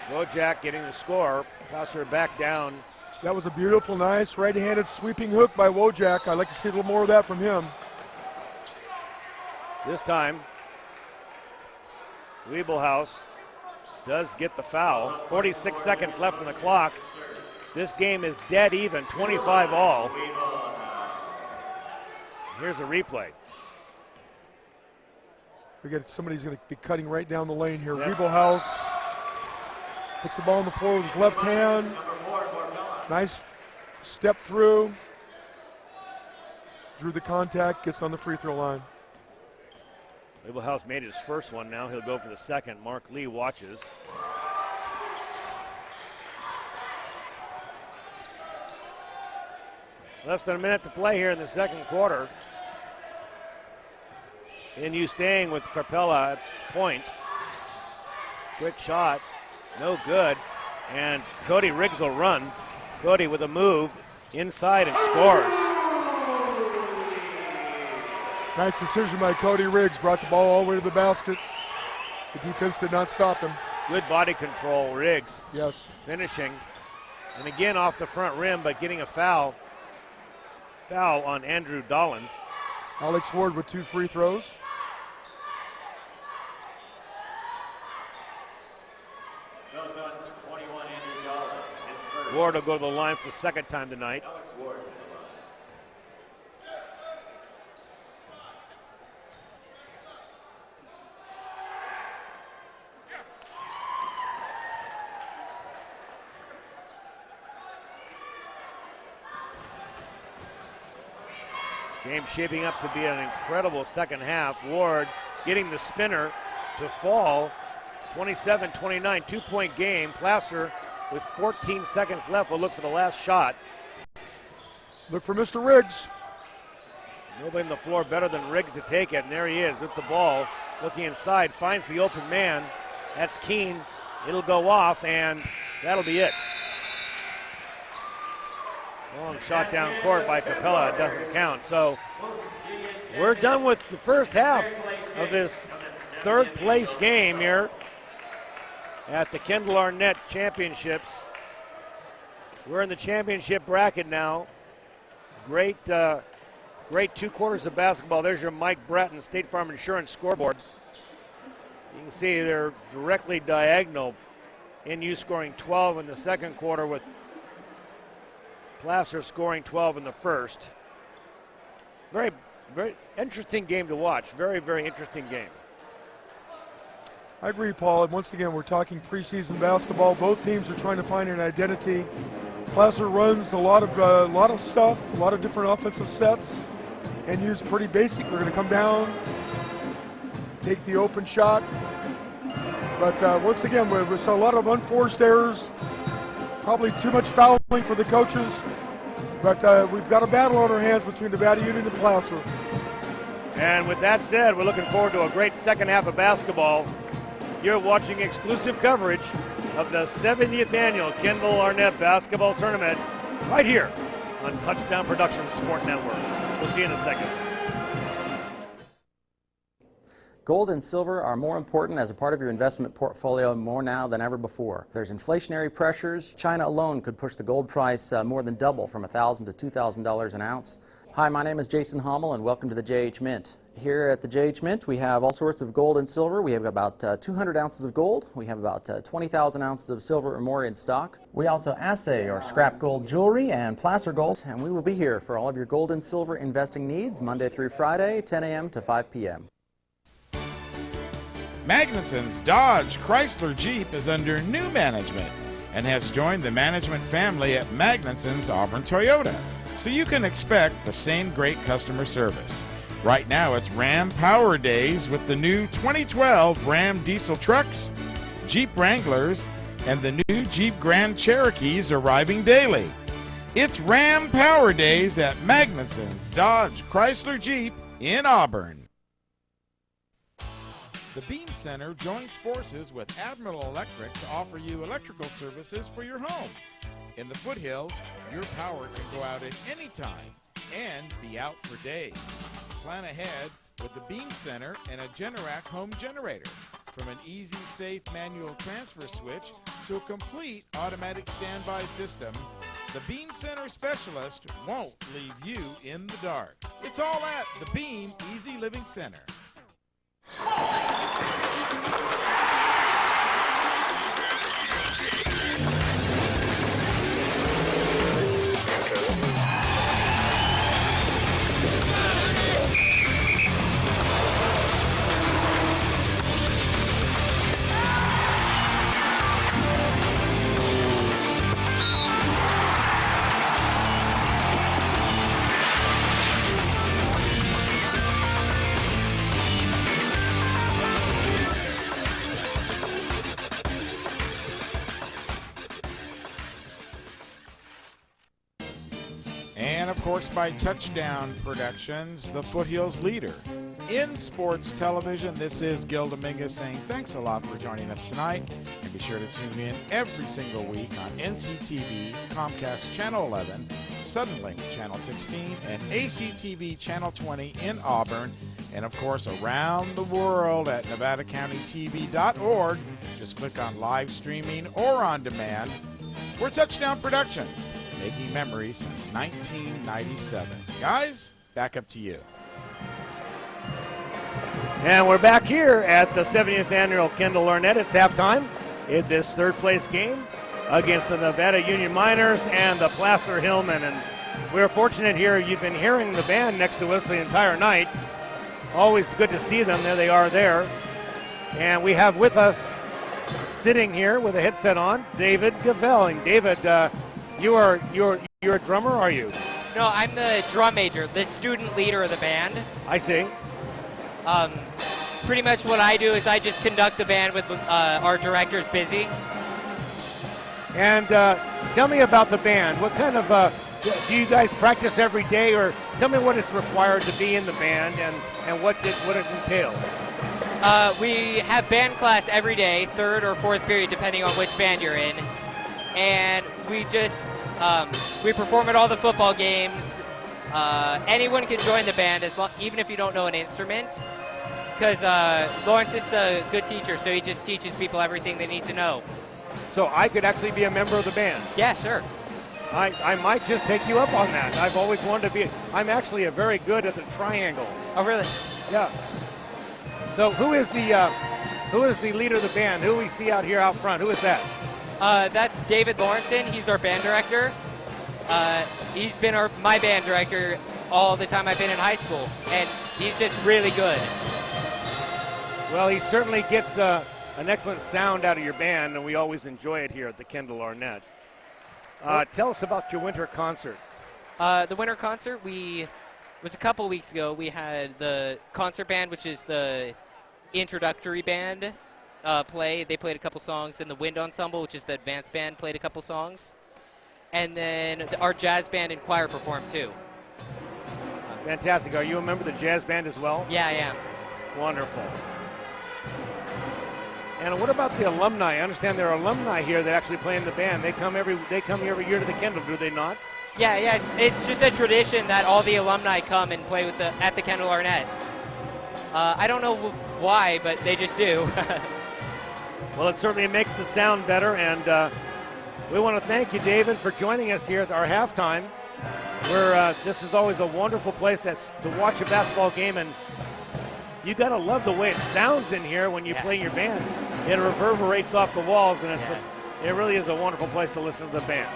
Wojak getting the score. Placer back down. That was a beautiful, nice right-handed sweeping hook by Wojak. I'd like to see a little more of that from him. This time, Wiebelhaus does get the foul. 46 seconds left on the clock. This game is dead even, 25 all. Here's a replay. We got somebody's going to be cutting right down the lane here. Yep. Wiebelhaus puts the ball on the floor with his left hand. Nice step through. Drew the contact, gets on the free throw line. Wiebelhaus made his first one. Now he'll go for the second. Mark Lee watches. Less than a minute to play here in the second quarter. NU staying with Carpella at point. Quick shot, no good. And Cody Riggs will run. Cody with a move inside and scores. Nice decision by Cody Riggs. Brought the ball all the way to the basket. The defense did not stop him. Good body control, Riggs. Yes. Finishing. And again off the front rim, but getting a foul. Foul on Andrew Dolan. Alex Ward with 2 free throws. Goes on 21, Andrew Dolan. His first. Ward will go to the line for the second time tonight. Alex Ward to the line. Game shaping up to be an incredible second half. Ward getting the spinner to fall. 27-29, 2-point game. Placer with 14 seconds left will look for the last shot. Look for Mr. Riggs. Nobody on the floor better than Riggs to take it, and there he is with the ball. Looking inside, finds the open man. That's Keene. It'll go off, and that'll be it. Long shot down court by Capella. It doesn't count. So we're done with the first half of this third place game here at the Kendall Arnett Championships. We're in the championship bracket now. Great 2 quarters of basketball. There's your Mike Bratton State Farm Insurance scoreboard. You can see they're directly diagonal. NU scoring 12 in the second quarter with Placer scoring 12 in the first. Very, very interesting game to watch. Very, very interesting game. I agree, Paul. And once again, we're talking preseason basketball. Both teams are trying to find an identity. Placer runs a lot of stuff, a lot of different offensive sets. NU's pretty basic. They're going to come down, take the open shot. But once again, we saw a lot of unforced errors, probably too much fouling for the coaches. But we've got a battle on our hands between Nevada Union and Placer. And with that said, we're looking forward to a great second half of basketball. You're watching exclusive coverage of the 70th annual Kendall Arnett Basketball Tournament right here on Touchdown Productions Sport Network. We'll see you in a second. Gold and silver are more important as a part of your investment portfolio more now than ever before. There's inflationary pressures. China alone could push the gold price more than double from $1,000 to $2,000 an ounce. Hi, my name is Jason Hommel, and welcome to the JH Mint. Here at the JH Mint, we have all sorts of gold and silver. We have about 200 ounces of gold. We have about 20,000 ounces of silver or more in stock. We also assay or scrap gold jewelry and placer gold, and we will be here for all of your gold and silver investing needs Monday through Friday, 10 a.m. to 5 p.m. Magnuson's Dodge Chrysler Jeep is under new management and has joined the management family at Magnuson's Auburn Toyota, so you can expect the same great customer service. Right now it's Ram Power Days with the new 2012 Ram diesel trucks, Jeep Wranglers, and the new Jeep Grand Cherokees arriving daily. It's Ram Power Days at Magnuson's Dodge Chrysler Jeep in Auburn. The Beam Center joins forces with Admiral Electric to offer you electrical services for your home. In the foothills, your power can go out at any time and be out for days. Plan ahead with the Beam Center and a Generac home generator. From an easy, safe manual transfer switch to a complete automatic standby system, the Beam Center specialist won't leave you in the dark. It's all at the Beam Easy Living Center. And of course by Touchdown Productions, the Foothills leader in sports television. This is Gil Dominguez saying thanks a lot for joining us tonight, and be sure to tune in every single week on NCTV, Comcast Channel 11, Suddenlink Channel 16, and ACTV Channel 20 in Auburn, and of course around the world at NevadaCountyTV.org. Just click on live streaming or on demand. We're Touchdown Productions, making memories since 1997. Guys, back up to you. And we're back here at the 70th annual Kendall Arnett. It's halftime in this third place game against the Nevada Union Miners and the Placer Hillmen. And we're fortunate here. You've been hearing the band next to us the entire night. Always good to see them. There they are there. And we have with us, sitting here with a headset on, David Gavelling. David, you're a drummer, are you? No, I'm the drum major, the student leader of the band. I see. Pretty much what I do is I just conduct the band with our directors busy. And tell me about the band. What kind of, do you guys practice every day, or tell me what it's required to be in the band and what it entails? We have band class every day, third or fourth period, depending on which band you're in. And we just, we perform at all the football games. Anyone can join the band, even if you don't know an instrument. Because Lawrence is a good teacher, so he just teaches people everything they need to know. So I could actually be a member of the band? Yeah, sure. I might just take you up on that. I've always wanted to be. I'm actually a very good at the triangle. Oh, really? Yeah. So who is the leader of the band? Who we see out here out front? Who is that? That's David Lawrenson. He's our band director. He's been my band director all the time I've been in high school, and he's just really good. Well, he certainly gets an excellent sound out of your band, and we always enjoy it here at the Kendall Arnett. Tell us about your winter concert. The winter concert, we was a couple weeks ago. We had the concert band, which is the introductory band, play. They played a couple songs. Then the wind ensemble, which is the advanced band, played a couple songs. And then our jazz band and choir performed too. Fantastic. Are you a member of the jazz band as well? Yeah, I am. Wonderful. And what about the alumni? I understand there are alumni here that actually play in the band. They come here every year to the Kendall, do they not? Yeah. It's just a tradition that all the alumni come and play with at the Kendall Arnett. I don't know why, but they just do. Well, it certainly makes the sound better, and we want to thank you, David, for joining us here at our halftime. This is always a wonderful place to watch a basketball game, and you got to love the way it sounds in here when you play your band. It reverberates off the walls, and it really is a wonderful place to listen to the band.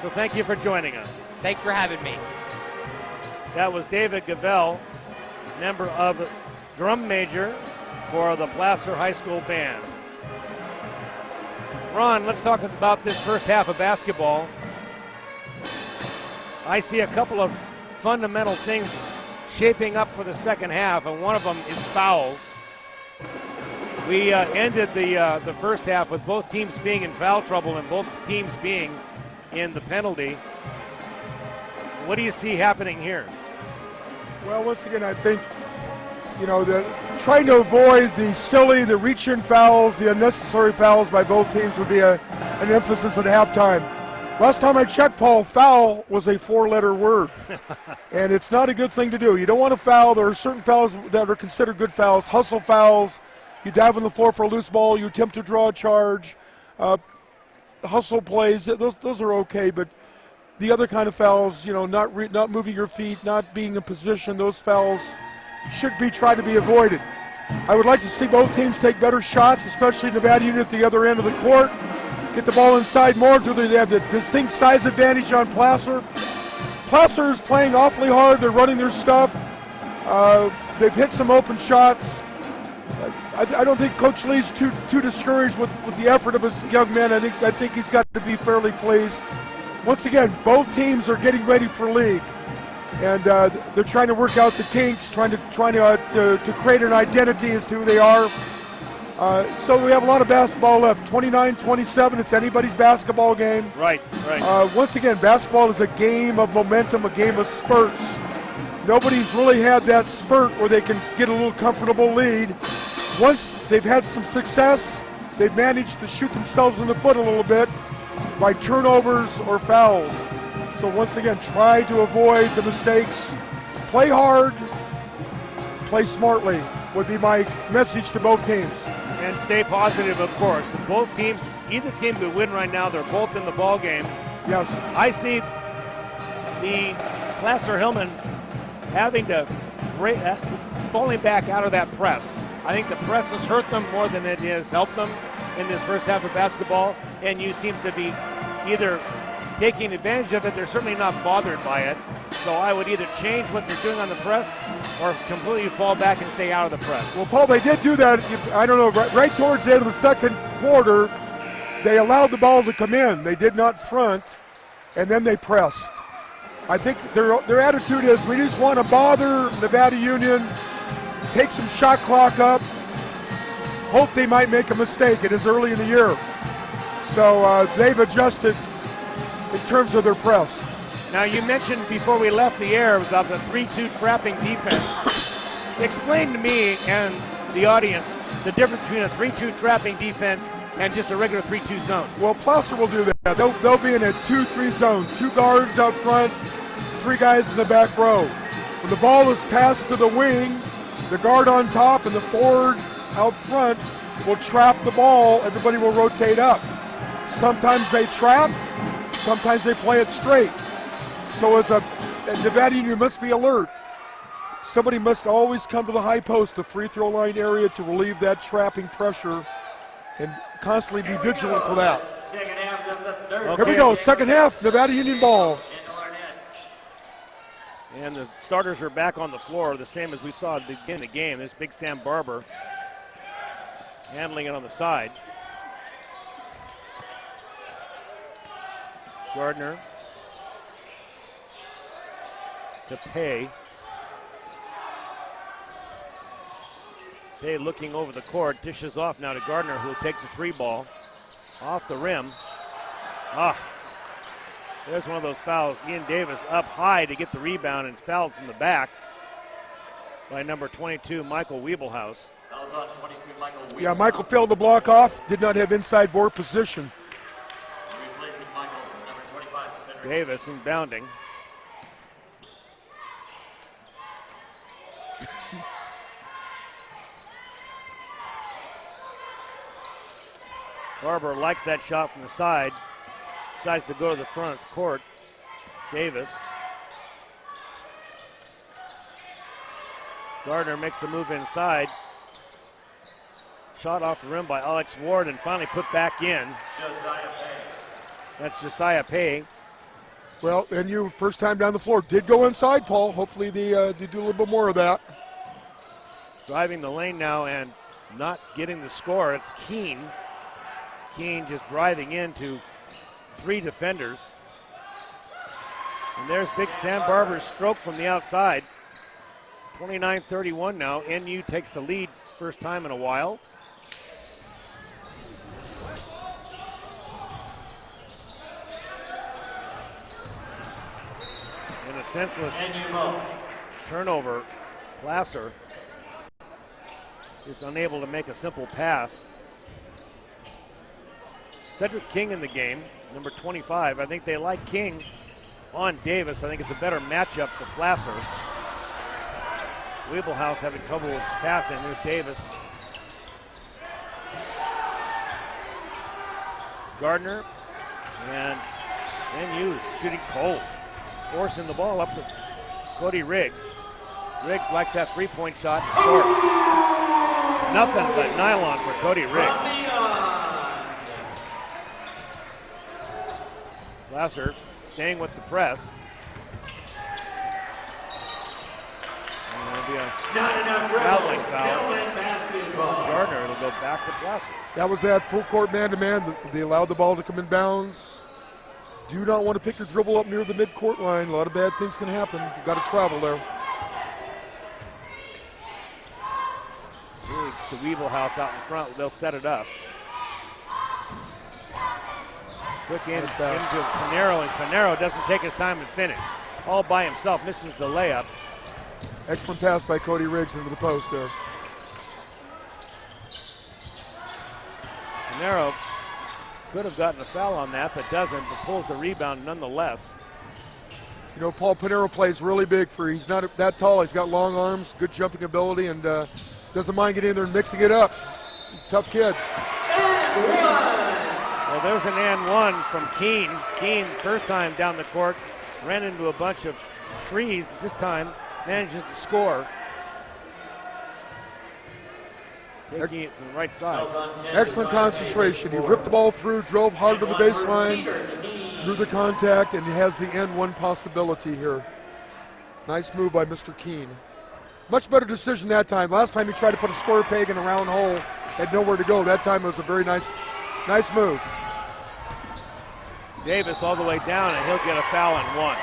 So thank you for joining us. Thanks for having me. That was David Gavell, member of drum major for the Placer High School Band. Ron, let's talk about this first half of basketball. I see a couple of fundamental things shaping up for the second half, and one of them is fouls. We ended the first half with both teams being in foul trouble and both teams being in the penalty. What do you see happening here? Well, once again, I think, trying to avoid the reach-in fouls, the unnecessary fouls by both teams would be an emphasis at halftime. Last time I checked, Paul, foul was a 4-letter word, and it's not a good thing to do. You don't want to foul. There are certain fouls that are considered good fouls, hustle fouls. You dive on the floor for a loose ball. You attempt to draw a charge. Hustle plays, those are okay, but the other kind of fouls, not moving your feet, not being in position, those fouls should be tried to be avoided. I would like to see both teams take better shots, especially Nevada Union at the other end of the court. Get the ball inside more. They have the distinct size advantage on Placer. Placer is playing awfully hard. They're running their stuff. They've hit some open shots. I don't think Coach Lee's too discouraged with the effort of his young men. I think he's got to be fairly pleased. Once again, both teams are getting ready for league, and they're trying to work out the kinks, trying to create an identity as to who they are. So we have a lot of basketball left. 29-27, it's anybody's basketball game. Right. Once again, basketball is a game of momentum, a game of spurts. Nobody's really had that spurt where they can get a little comfortable lead. Once they've had some success, they've managed to shoot themselves in the foot a little bit by turnovers or fouls. So once again, try to avoid the mistakes. Play hard, play smartly would be my message to both teams. And stay positive, of course. Both teams, either team could win right now. They're both in the ball game. Yes. I see the Placer Hillmen having to falling back out of that press. I think the press has hurt them more than it has helped them in this first half of basketball, and you seem to be either taking advantage of it. They're certainly not bothered by it. So I would either change what they're doing on the press or completely fall back and stay out of the press. Well, Paul, they did do that, I don't know, right towards the end of the second quarter, they allowed the ball to come in. They did not front, and then they pressed. I think their attitude is, we just want to bother Nevada Union, take some shot clock up, hope they might make a mistake. It is early in the year. So they've adjusted in terms of their press. Now, you mentioned before we left the air about the 3-2 trapping defense. Explain to me and the audience the difference between a 3-2 trapping defense and just a regular 3-2 zone. Well, Placer will do that. They'll be in a 2-3 zone. 2 guards up front, 3 guys in the back row. When the ball is passed to the wing, the guard on top and the forward out front will trap the ball. Everybody will rotate up. Sometimes they trap, sometimes they play it straight. So as Nevada Union must be alert. Somebody must always come to the high post, the free throw line area, to relieve that trapping pressure and constantly be vigilant for that. Second half of the third. Okay. Here we go, second half, Nevada Union ball. And the starters are back on the floor, the same as we saw at the beginning of the game. There's Big Sam Barber handling it on the side. Gardner to Pay. Day looking over the court, dishes off now to Gardner, who will take the 3 ball off the rim. There's one of those fouls. Ian Davis up high to get the rebound and fouled from the back by number 22, Michael Wiebelhaus. That was on 22, Michael Wiebelhaus. Yeah, Michael failed the block off, did not have inside board position. Replacing Michael, number 25, Cedric Davis inbounding. Barber likes that shot from the side. Decides to go to the front of the court. Davis. Gardner makes the move inside. Shot off the rim by Alex Ward and finally put back in. Josiah Pay. That's Josiah Pay. Well, and you, first time down the floor, did go inside, Paul. Hopefully they do a little bit more of that. Driving the lane now and not getting the score. It's Keene. Keene just driving into 3 defenders. And there's Big Sam Barber's stroke from the outside. 29-31 now. NU takes the lead first time in a while. And a senseless turnover. Placer is unable to make a simple pass. Cedric King in the game, number 25. I think they like King on Davis. I think it's a better matchup for Placer. Wiebelhaus having trouble with passing. There's Davis. Gardner and NU's shooting cold. Forcing the ball up to Cody Riggs. Riggs likes that 3-point shot and scores. Nothing but nylon for Cody Riggs. Placer staying with the press. And there'll be a fouling foul. Gardner, it'll go back to Placer. That was that full court man-to-man. They allowed the ball to come in bounds. Do not want to pick your dribble up near the mid-court line. A lot of bad things can happen. You've got to travel there. Riggs to Wiebelhaus out in front. They'll set it up. Quick into Panero, and Panero doesn't take his time to finish. All by himself, misses the layup. Excellent pass by Cody Riggs into the post there. Panero could have gotten a foul on that, but doesn't, but pulls the rebound nonetheless. You know, Paul Panero plays really big for, he's not that tall, he's got long arms, good jumping ability, and doesn't mind getting in there and mixing it up. He's a tough kid. Well, there's an and one from Keene. Keene, first time down the court, ran into a bunch of trees. This time, manages to score. Taking it to the right side. Excellent concentration. He ripped the ball through, drove hard to the baseline, drew the contact, and he has the and one possibility here. Nice move by Mr. Keene. Much better decision that time. Last time he tried to put a square peg in a round hole, had nowhere to go. That time it was a very nice move. Davis all the way down, and he'll get a foul and one.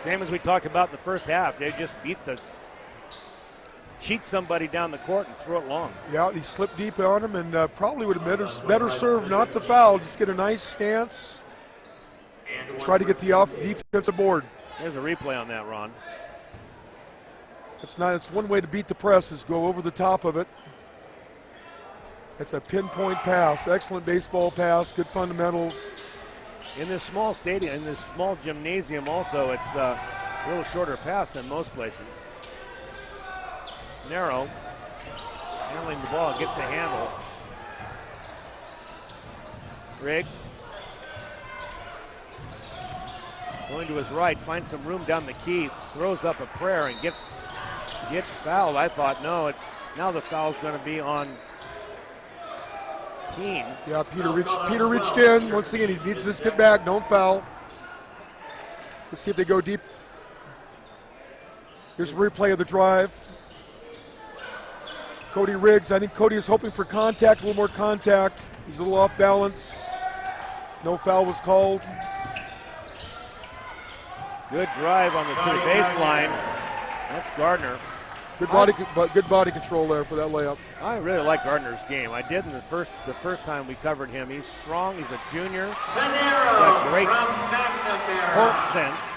Same as we talked about in the first half. They just cheat somebody down the court and throw it long. Yeah, he slipped deep on him, and probably would have better served not to foul. Just get a nice stance. Try to get the defensive board. There's a replay on that, Ron. It's one way to beat the press is go over the top of it. It's a pinpoint pass. Excellent baseball pass. Good fundamentals. In this small stadium, in this small gymnasium also, it's a little shorter pass than most places. Narrow, handling the ball, gets the handle. Riggs. Going to his right, finds some room down the key, throws up a prayer and gets fouled. I thought, no, now the foul's going to be on Keene. Yeah, Peter reached in. Once again, he needs this get back. Don't foul. Let's see if they go deep. Here's a replay of the drive. Cody Riggs, I think Cody is hoping for contact, a little more contact. He's a little off balance. No foul was called. Good drive to the baseline. That's Gardner. Good body control there for that layup. I really like Gardner's game. I did in the first time we covered him. He's strong. He's a junior. Got great court sense.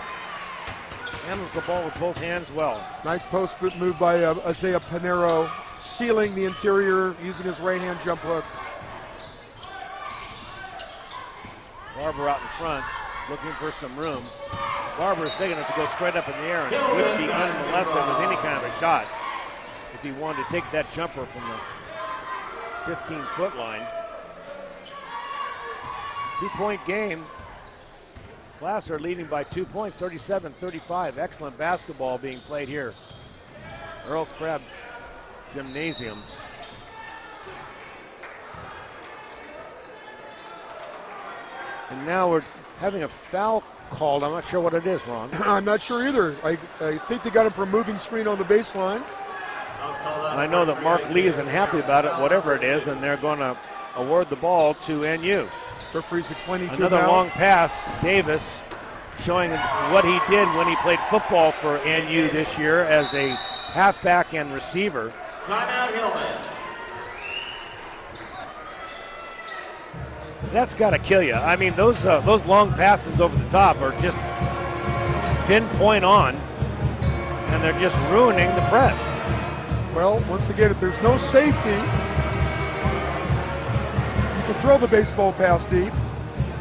Handles the ball with both hands well. Nice post move by Isaiah Panero, sealing the interior using his right hand jump hook. Barber out in front, looking for some room. Barber is big enough to go straight up in the air and would be unmolested with any kind of a shot if he wanted to take that jumper from the 15-foot line. 2-point game. Placer leading by 2 points, 37-35. Excellent basketball being played here. Earl Krebs Gymnasium. And now we're having a foul called. I'm not sure what it is, Ron. I'm not sure either. I think they got him for a moving screen on the baseline. And I know that Mark Lee isn't happy about it, whatever it is, and they're going to award the ball to NU. Referee's explaining to him Another now. long pass, Davis, showing what he did when he played football for NU this year as a halfback and receiver. Timeout, Hillmen. That's got to kill you. I mean, those long passes over the top are just pinpoint on, and they're just ruining the press. Well, once again, if there's no safety, you can throw the baseball pass deep,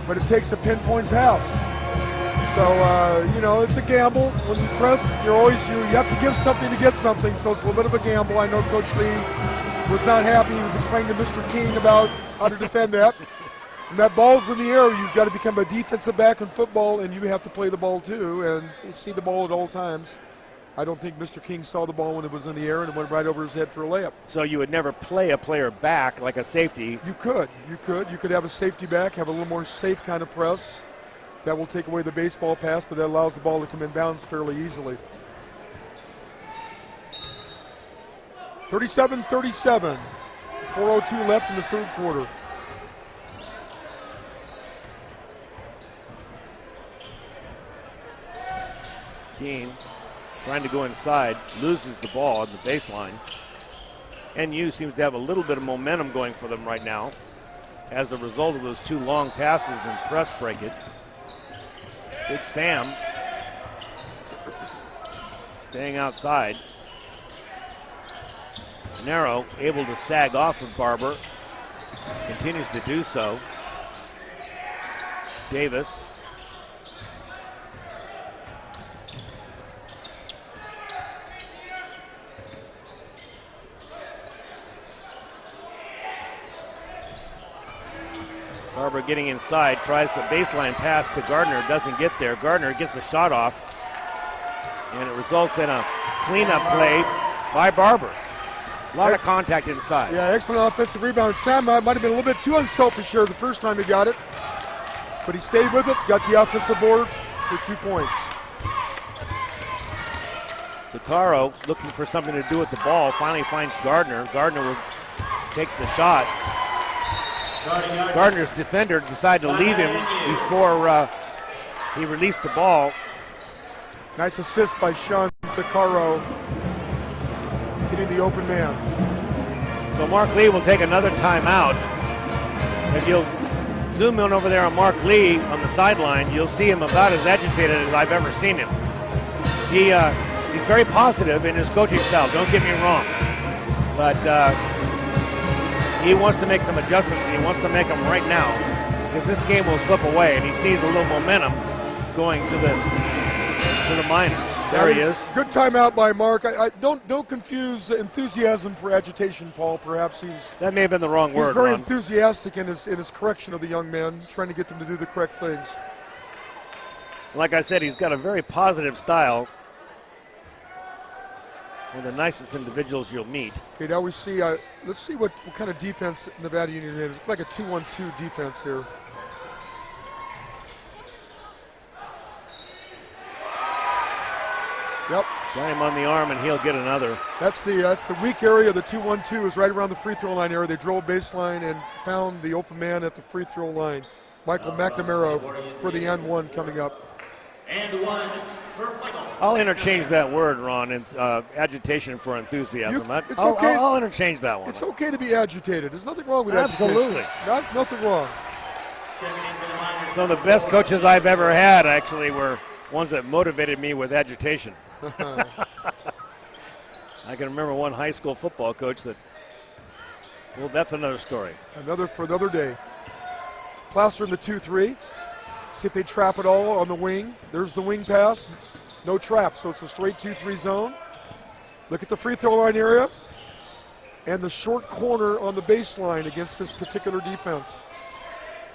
but it takes a pinpoint pass. So, it's a gamble. When you press, you have to give something to get something, so it's a little bit of a gamble. I know Coach Lee was not happy. He was explaining to Mr. King about how to defend that. When that ball's in the air, you've got to become a defensive back in football, and you have to play the ball too, and you see the ball at all times. I don't think Mr. King saw the ball when it was in the air and it went right over his head for a layup. So you would never play a player back like a safety. You could have a safety back, have a little more safe kind of press. That will take away the baseball pass, but that allows the ball to come in bounds fairly easily. 37-37, 4:02 left in the third quarter. King trying to go inside, loses the ball on the baseline. NU seems to have a little bit of momentum going for them right now as a result of those two long passes and press break it. Big Sam staying outside. Nero able to sag off of Barber, continues to do so. Davis. Barber getting inside, tries the baseline pass to Gardner, doesn't get there. Gardner gets a shot off, and it results in a cleanup play by Barber. A lot of contact inside. Yeah, excellent offensive rebound. Sam might have been a little bit too unselfish here the first time he got it, but he stayed with it, got the offensive board for 2 points. Zuccaro looking for something to do with the ball, finally finds Gardner. Gardner will take the shot. Gardner's defender decided to leave him before he released the ball. Nice assist by Sean Zuccaro, hitting the open man. So Mark Lee will take another timeout. If you'll zoom in over there on Mark Lee on the sideline, you'll see him about as agitated as I've ever seen him. He's very positive in his coaching style, don't get me wrong. But he wants to make some adjustments, and he wants to make them right now because this game will slip away, and he sees a little momentum going to the minors. There he is. Good timeout by Mark. I don't confuse enthusiasm for agitation, Paul. Perhaps that may have been the wrong word. He's very Ron. enthusiastic in his correction of the young men, trying to get them to do the correct things. Like I said, he's got a very positive style. One of the nicest individuals you'll meet. Okay, now we see, let's see what kind of defense Nevada Union is. It's like a 2-1-2 defense here. Yep. Got him on the arm, and he'll get another. That's the weak area. The 2-1-2 is right around the free throw line area. They drove baseline and found the open man at the free throw line. Michael McNamara for the and one coming up. And one I'll interchange that word, Ron, in agitation for enthusiasm. It's okay. I'll interchange that one. It's okay to be agitated. There's nothing wrong with Absolutely. agitation. Nothing wrong. Some of the best coaches I've ever had actually were ones that motivated me with agitation. I can remember one high school football coach that, well, that's another story. For another day. Placer in the 2-3. See if they trap it all on the wing. There's the wing pass. No trap, so it's a straight 2-3 zone. Look at the free throw line area and the short corner on the baseline against this particular defense.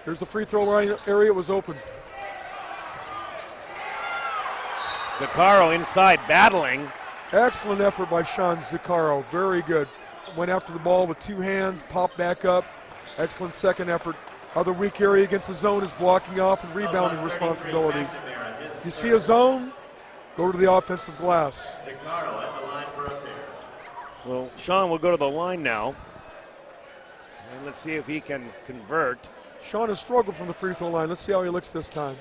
Here's the free throw line area. It was open. Zaccaro inside battling. Excellent effort by Sean Zaccaro. Very good. Went after the ball with two hands, popped back up. Excellent second effort. Other weak area against the zone is blocking off and rebounding responsibilities. You see a zone, go to the offensive glass. Well, Sean will go to the line now. And let's see if he can convert. Sean has struggled from the free throw line. Let's see how he looks this time.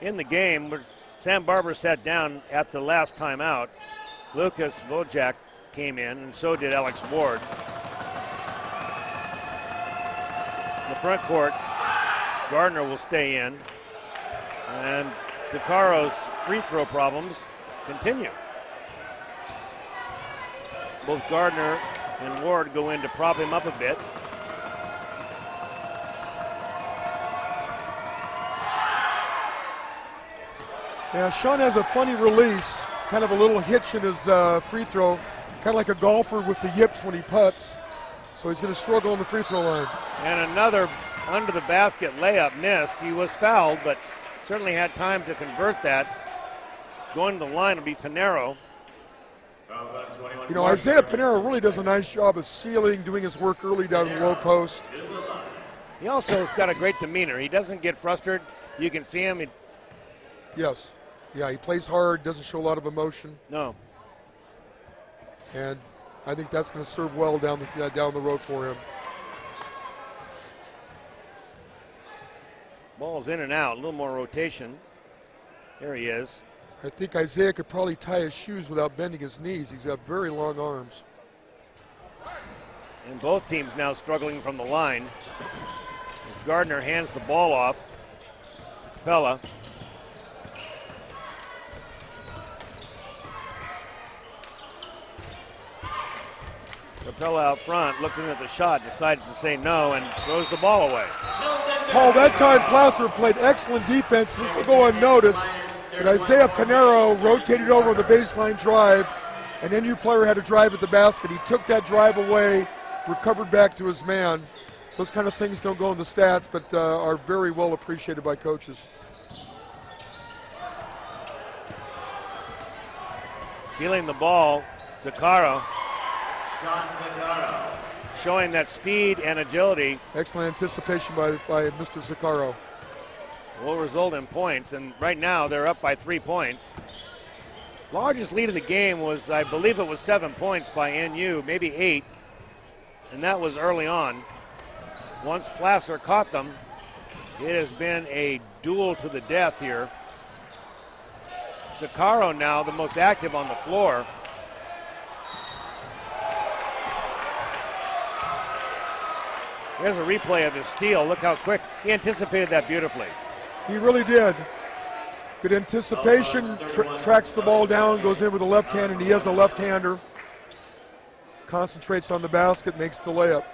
In the game, Sam Barber sat down at the last timeout. Lucas Vojak came in, and so did Alex Ward. In the front court, Gardner will stay in, and Zaccaro's free throw problems continue. Both Gardner and Ward go in to prop him up a bit. Yeah, Sean has a funny release, kind of a little hitch in his free throw, kind of like a golfer with the yips when he putts. So he's going to struggle on the free throw line. And another under the basket layup missed. He was fouled, but certainly had time to convert that. Going to the line will be Pinero. You know, Isaiah Pinero really does a nice job of sealing, doing his work early down in the low post. He also has got a great demeanor. He doesn't get frustrated. You can see him. Yes. Yeah, he plays hard, doesn't show a lot of emotion. No. And I think that's going to serve well down the road for him. Ball's in and out, a little more rotation. There he is. I think Isaiah could probably tie his shoes without bending his knees. He's got very long arms. And both teams now struggling from the line. As Gardner hands the ball off to Capella. Capella out front, looking at the shot, decides to say no and throws the ball away. Paul, that time Placer played excellent defense. This will go unnoticed. But Isaiah Pinero rotated over the baseline drive. An NU player had a drive at the basket. He took that drive away, recovered back to his man. Those kind of things don't go in the stats, but are very well appreciated by coaches. Stealing the ball, Zaccaro. Showing that speed and agility. Excellent anticipation by Mr. Zaccaro. Will result in points, and right now they're up by 3 points. Largest lead of the game was, I believe it was 7 points by NU, maybe 8, and that was early on. Once Placer caught them, it has been a duel to the death here. Zaccaro now the most active on the floor. Here's a replay of his steal. Look how quick. He anticipated that beautifully. He really did. Good anticipation, tracks the ball down, goes in with a left hand, and he is a left-hander. Concentrates on the basket, makes the layup.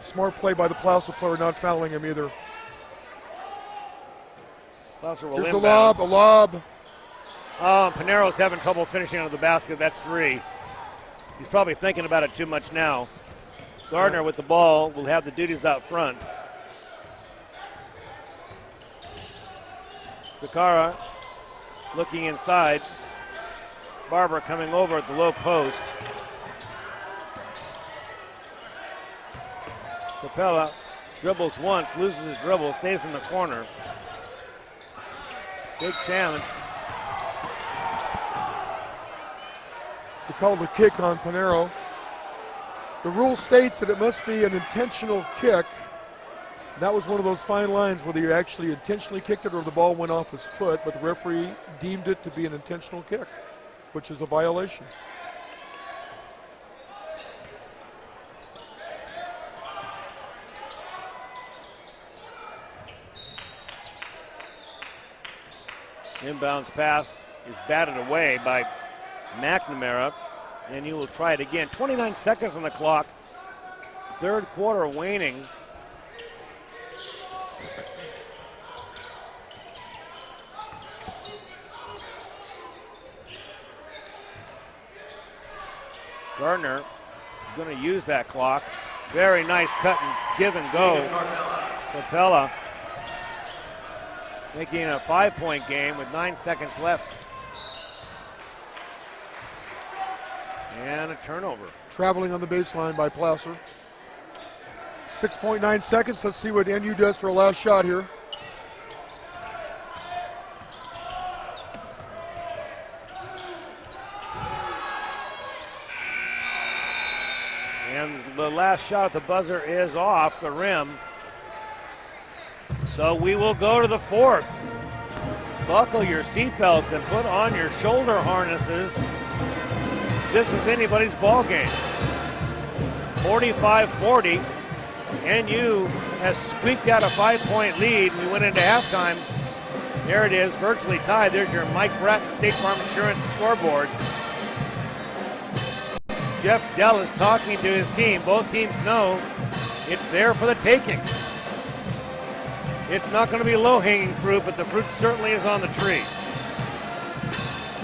Smart play by the Placer player, not fouling him either. Placer will Here's the inbound. lob. Oh, Pinero's having trouble finishing under the basket. That's 3. He's probably thinking about it too much now. Gardner with the ball will have the duties out front. Zaccaro looking inside. Barber coming over at the low post. Capella dribbles once, loses his dribble, stays in the corner. Big Sam. He called the kick on Pinero. The rule states that it must be an intentional kick. That was one of those fine lines whether you actually intentionally kicked it or the ball went off his foot, but the referee deemed it to be an intentional kick, which is a violation. Inbounds pass is batted away by McNamara, and you will try it again. 29 seconds on the clock. Third quarter waning. Gardner going to use that clock. Very nice cut and give and go. Capella making it a 5-point game with 9 seconds left. And a turnover. Traveling on the baseline by Placer. 6.9 seconds. Let's see what NU does for a last shot here. And the last shot at the buzzer is off the rim. So we will go to the fourth. Buckle your seatbelts and put on your shoulder harnesses. This is anybody's ball game. 45-40. NU has squeaked out a 5-point lead. We went into halftime. There it is, virtually tied. There's your Mike Brett State Farm Insurance scoreboard. Jeff Dell is talking to his team. Both teams know it's there for the taking. It's not going to be low-hanging fruit, but the fruit certainly is on the tree.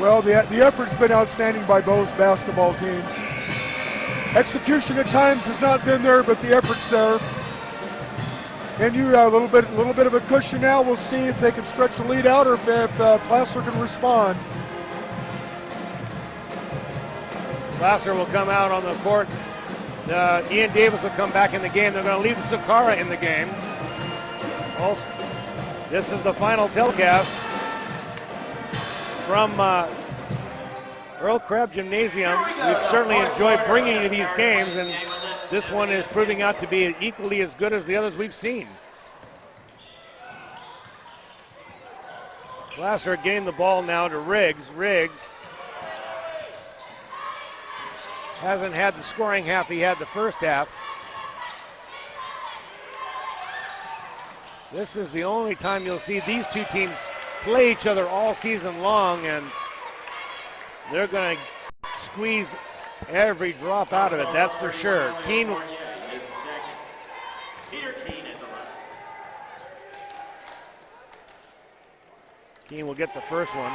Well, the effort's been outstanding by both basketball teams. Execution at times has not been there, but the effort's there. NU a little bit of a cushion now. We'll see if they can stretch the lead out or if Placer can respond. Placer will come out on the court. Ian Davis will come back in the game. They're going to leave Sakara in the game. Also, this is the final telecast from Earl Crabb Gymnasium. We've certainly enjoyed bringing you these games, and this one is proving out to be equally as good as the others we've seen. Placer getting the ball now to Riggs. Riggs hasn't had the scoring half he had the first half. This is the only time you'll see these two teams play each other all season long, and they're going to squeeze every drop out of it, that's for sure. Keene will get the first one.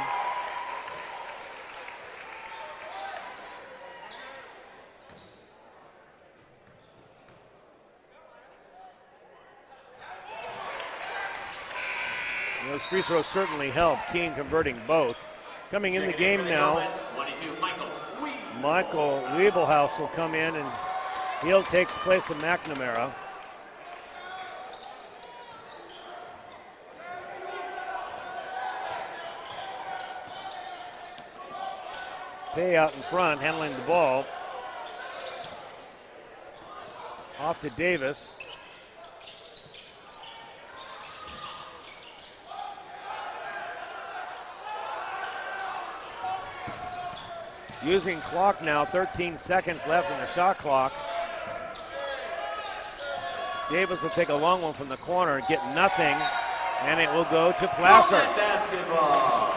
Those free throws certainly help. Keene converting both. Coming in the game now, Michael Wiebelhaus will come in and he'll take the place of McNamara. Pay out in front, handling the ball. Off to Davis. Using clock now, 13 seconds left in the shot clock. Davis will take a long one from the corner, get nothing, and it will go to Placer. Basketball.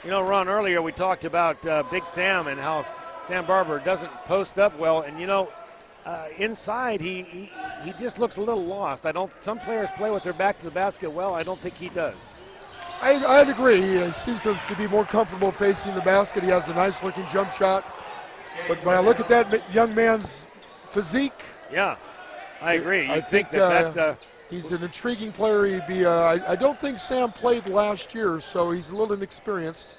You know, Ron, earlier we talked about Big Sam and how Sam Barber doesn't post up well, and you know, inside he just looks a little lost. Some players play with their back to the basket well. I don't think he does. I'd agree. He seems to be more comfortable facing the basket. He has a nice-looking jump shot. But when I look at that young man's physique, yeah, I agree. I think he's an intriguing player. He'd be. I don't think Sam played last year, so he's a little inexperienced.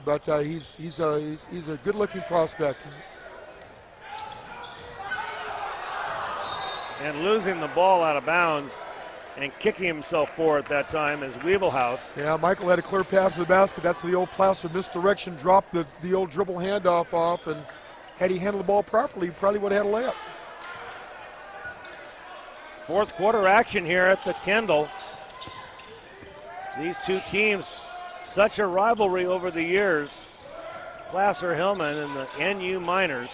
But he's a good-looking prospect. And losing the ball out of bounds and kicking himself for at that time is Wiebelhaus. Yeah, Michael had a clear path to the basket. That's the old Placer misdirection, dropped the old dribble handoff off, and had he handled the ball properly, he probably would have had a layup. Fourth quarter action here at the Kendall. These two teams, such a rivalry over the years. Placer Hillmen and the NU Miners.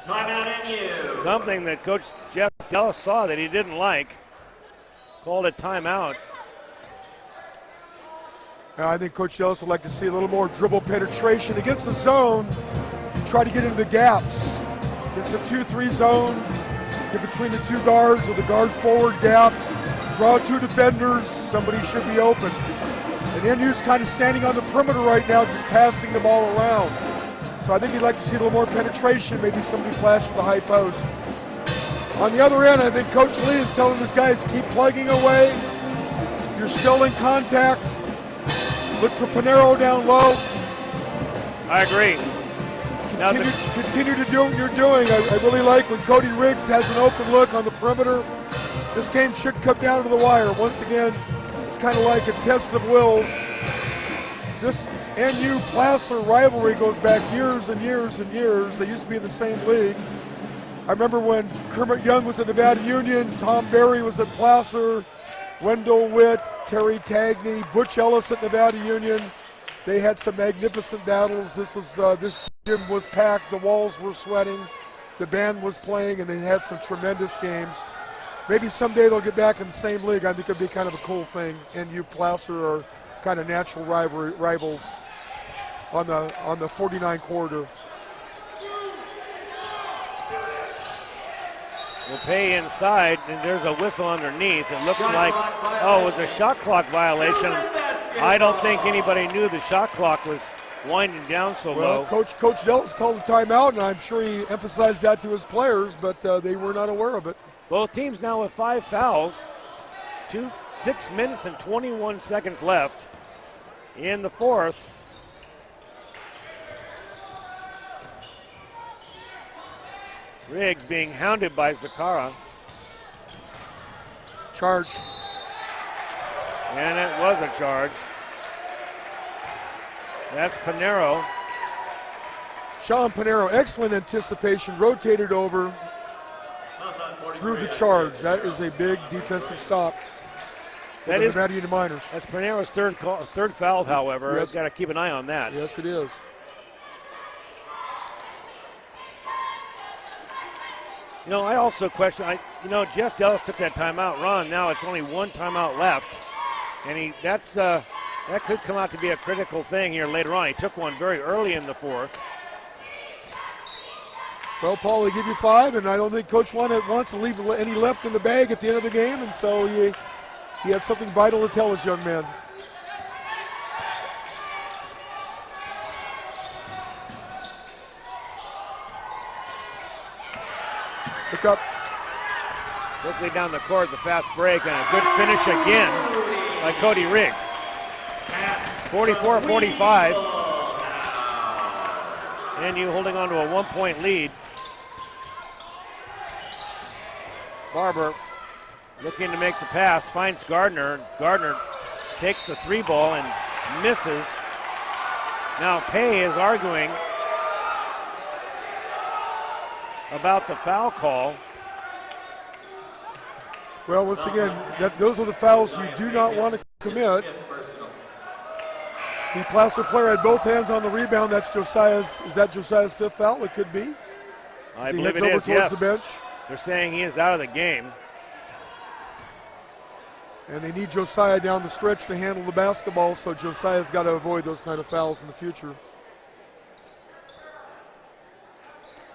Timeout NU. Something that Coach Jeff Dellis saw that he didn't like. Called it timeout. I think Coach Ellis would like to see a little more dribble penetration against the zone. Try to get into the gaps. It's a 2-3 zone. Get between the two guards or the guard forward gap. Draw two defenders. Somebody should be open. And NU's kind of standing on the perimeter right now, just passing the ball around. So I think he'd like to see a little more penetration. Maybe somebody flash to the high post. On the other end, I think Coach Lee is telling his guys, keep plugging away. You're still in contact. Look for Panero down low. I agree. Continue to do what you're doing. I really like when Cody Riggs has an open look on the perimeter. This game should come down to the wire. Once again, it's kind of like a test of wills. This NU-Placer rivalry goes back years and years and years. They used to be in the same league. I remember when Kermit Young was at Nevada Union, Tom Berry was at Placer, Wendell Witt, Terry Tagney, Butch Ellis at Nevada Union. They had some magnificent battles. This gym was packed, the walls were sweating, the band was playing, and they had some tremendous games. Maybe someday they'll get back in the same league. I think it'd be kind of a cool thing. NU-Placer are kind of natural rivals on the 49 corridor. Will pay inside, and there's a whistle underneath. It looks like, it was a shot clock violation. I don't think anybody knew the shot clock was winding down so low. Coach Dellis called a timeout, and I'm sure he emphasized that to his players, but they were not aware of it. Both teams now with 5 fouls. 6 minutes and 21 seconds left in the fourth. Riggs being hounded by Zakara. Charge. And it was a charge. That's Panero. Sean Panero, excellent anticipation, rotated over, drew the charge. That is a big defensive stop for the Nevada Union Miners. That's Panero's third foul, however. Yes. Got to keep an eye on that. Yes, it is. I also question, Jeff Dellis took that timeout run. Now it's only one timeout left. And that could come out to be a critical thing here later on. He took one very early in the fourth. Well, Paul, they give you 5, and I don't think Coach wants to leave any left in the bag at the end of the game, and so he had something vital to tell his young man. Pick up. Quickly down the court, the fast break, and a good finish again by Cody Riggs. 44-45. NU holding on to a 1-point lead. Barber looking to make the pass, finds Gardner. Gardner takes the 3 ball and misses. Now Pay is arguing about the foul call. Well, once again, those are the fouls you do not want to commit. The Placer player had both hands on the rebound. Is that Josiah's 5th foul? It could be. I believe it is, towards the bench. They're saying he is out of the game. And they need Josiah down the stretch to handle the basketball, so Josiah's got to avoid those kind of fouls in the future.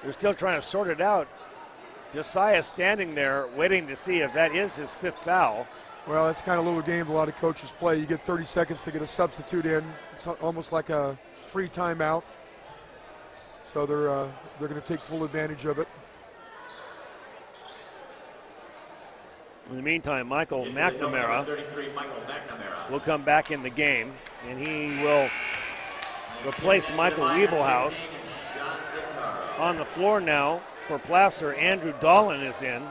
They're still trying to sort it out. Josiah standing there waiting to see if that is his 5th foul. Well, that's the kind of little game a lot of coaches play. You get 30 seconds to get a substitute in. It's almost like a free timeout. So they're going to take full advantage of it. In the meantime, Michael McNamara will come back in the game, and he will replace Michael Wiebelhaus. On the floor now for Placer, Andrew Dolan is in.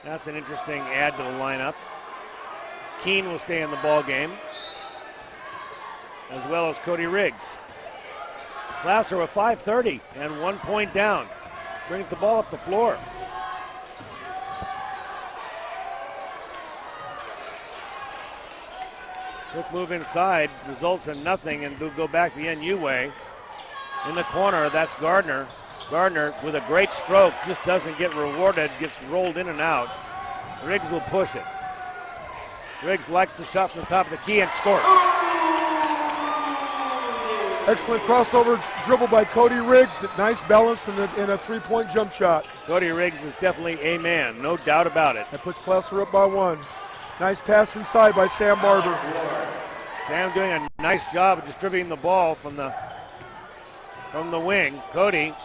That's an interesting add to the lineup. Keene will stay in the ball game, as well as Cody Riggs. Placer with 5:30 and 1 point down. Brings the ball up the floor. Quick move inside results in nothing, and they'll go back the NU way. In the corner, that's Gardner. Gardner with a great stroke, just doesn't get rewarded, gets rolled in and out. Riggs will push it. Riggs likes the shot from the top of the key and scores. Excellent crossover dribble by Cody Riggs. Nice balance in a three-point jump shot. Cody Riggs is definitely a man, no doubt about it. That puts Placer up by 1. Nice pass inside by Sam Barber. Sam doing a nice job of distributing the ball from the wing. Cody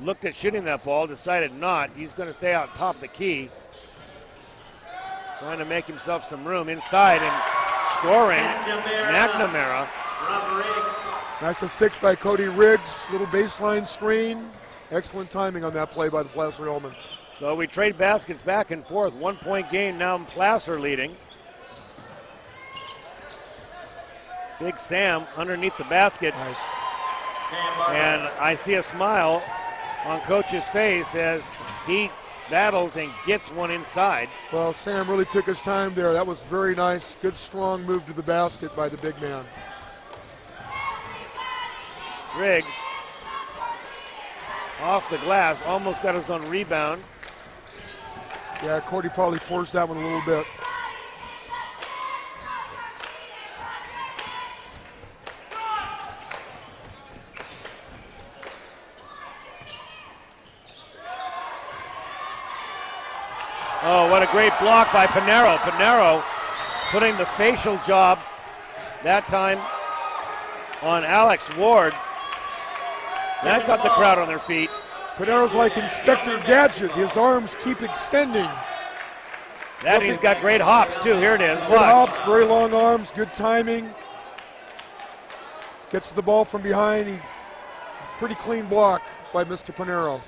looked at shooting that ball, decided not. He's going to stay out top of the key. Trying to make himself some room inside and scoring. McNamara. Nice assist by Cody Riggs. Little baseline screen. Excellent timing on that play by the Placer Hillmen. So we trade baskets back and forth. 1 point game now, Placer leading. Big Sam underneath the basket. Nice. And I see a smile on Coach's face as he battles and gets one inside. Well, Sam really took his time there. That was very nice. Good, strong move to the basket by the big man. Riggs off the glass, almost got his own rebound. Yeah, Cody probably forced that one a little bit. Oh, what a great block by Pinero. Pinero putting the facial job that time on Alex Ward. That got the crowd on their feet. Pinero's like Inspector Gadget. His arms keep extending. That he's got great hops too. Here it is. Good Watch. hops, very long arms, good timing. Gets the ball from behind. Pretty clean block by Mr. Pinero.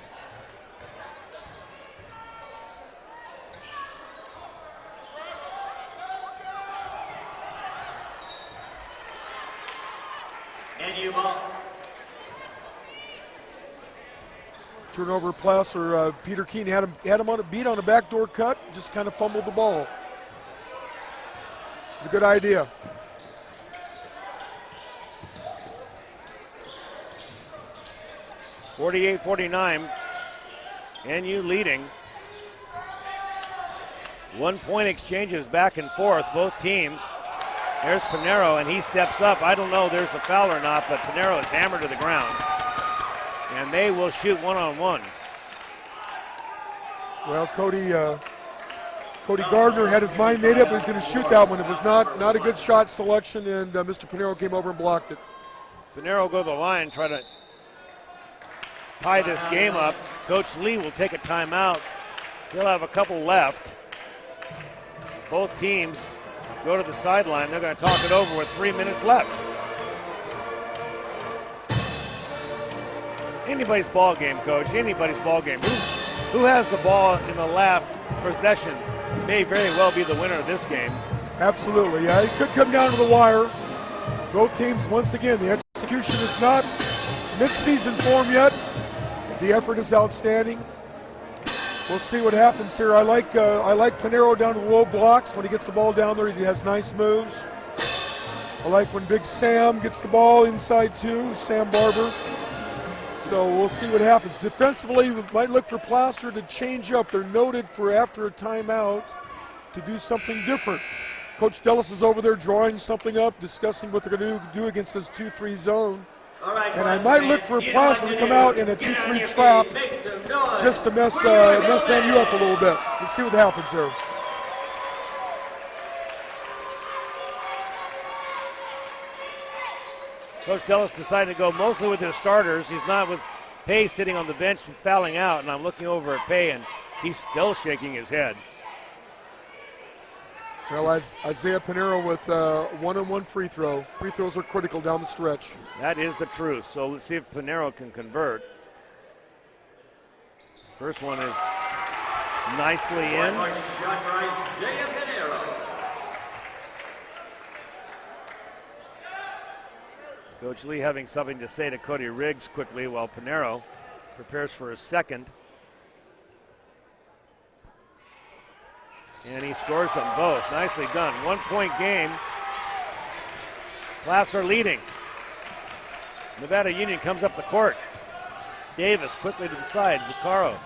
NU ball. Turnover Placer. Peter Keene had him on a beat on a backdoor cut, just kind of fumbled the ball. It's a good idea. (48-49). NU leading. 1 point exchanges back and forth, both teams. There's Pinero, and he steps up. I don't know there's a foul or not, but Pinero is hammered to the ground. And they will shoot one-on-one. Well, Cody Gardner had his mind made up. He was going to shoot that one. It was not a good shot selection, and Mr. Pinero came over and blocked it. Pinero go to the line, try to tie this game up. Coach Lee will take a timeout. He'll have a couple left. Both teams go to the sideline. They're going to talk it over with 3 minutes left. Anybody's ball game, Coach. Anybody's ball game. Who has the ball in the last possession may very well be the winner of this game. Absolutely, yeah. It could come down to the wire. Both teams, once again, the execution is not mid-season form yet. The effort is outstanding. We'll see what happens here. I like Pinero down to the low blocks. When he gets the ball down there, he has nice moves. I like when Big Sam gets the ball inside too, Sam Barber. So we'll see what happens. Defensively, we might look for Placer to change up. They're noted for after a timeout to do something different. Coach Dellis is over there drawing something up, discussing what they're going to do against this 2-3 zone. All right, and I might look for Placer to come out in a 2-3 trap just to mess NU up a little bit. Let's see what happens there. Coach Dellis decided to go mostly with his starters. He's not with Pay sitting on the bench and fouling out, and I'm looking over at Pay, and he's still shaking his head. Well, Isaiah Pinero with one-on-one free throw. Free throws are critical down the stretch. That is the truth. So let's see if Pinero can convert. First one is nicely in. One more shot for Isaiah Pinero. Coach Lee having something to say to Cody Riggs quickly while Pinero prepares for his second. And he scores them both. Nicely done. 1 point game. Placer leading. Nevada Union comes up the court. Davis quickly to the side. Zuccaro.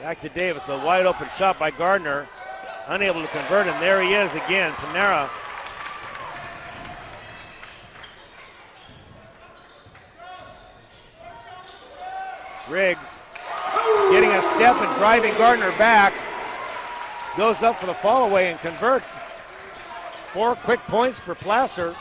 Back to Davis. The wide open shot by Gardner. Unable to convert, and there he is again. Panera. Riggs getting a step and driving Gardner back. Goes up for the fall away and converts. 4 quick points for Placer.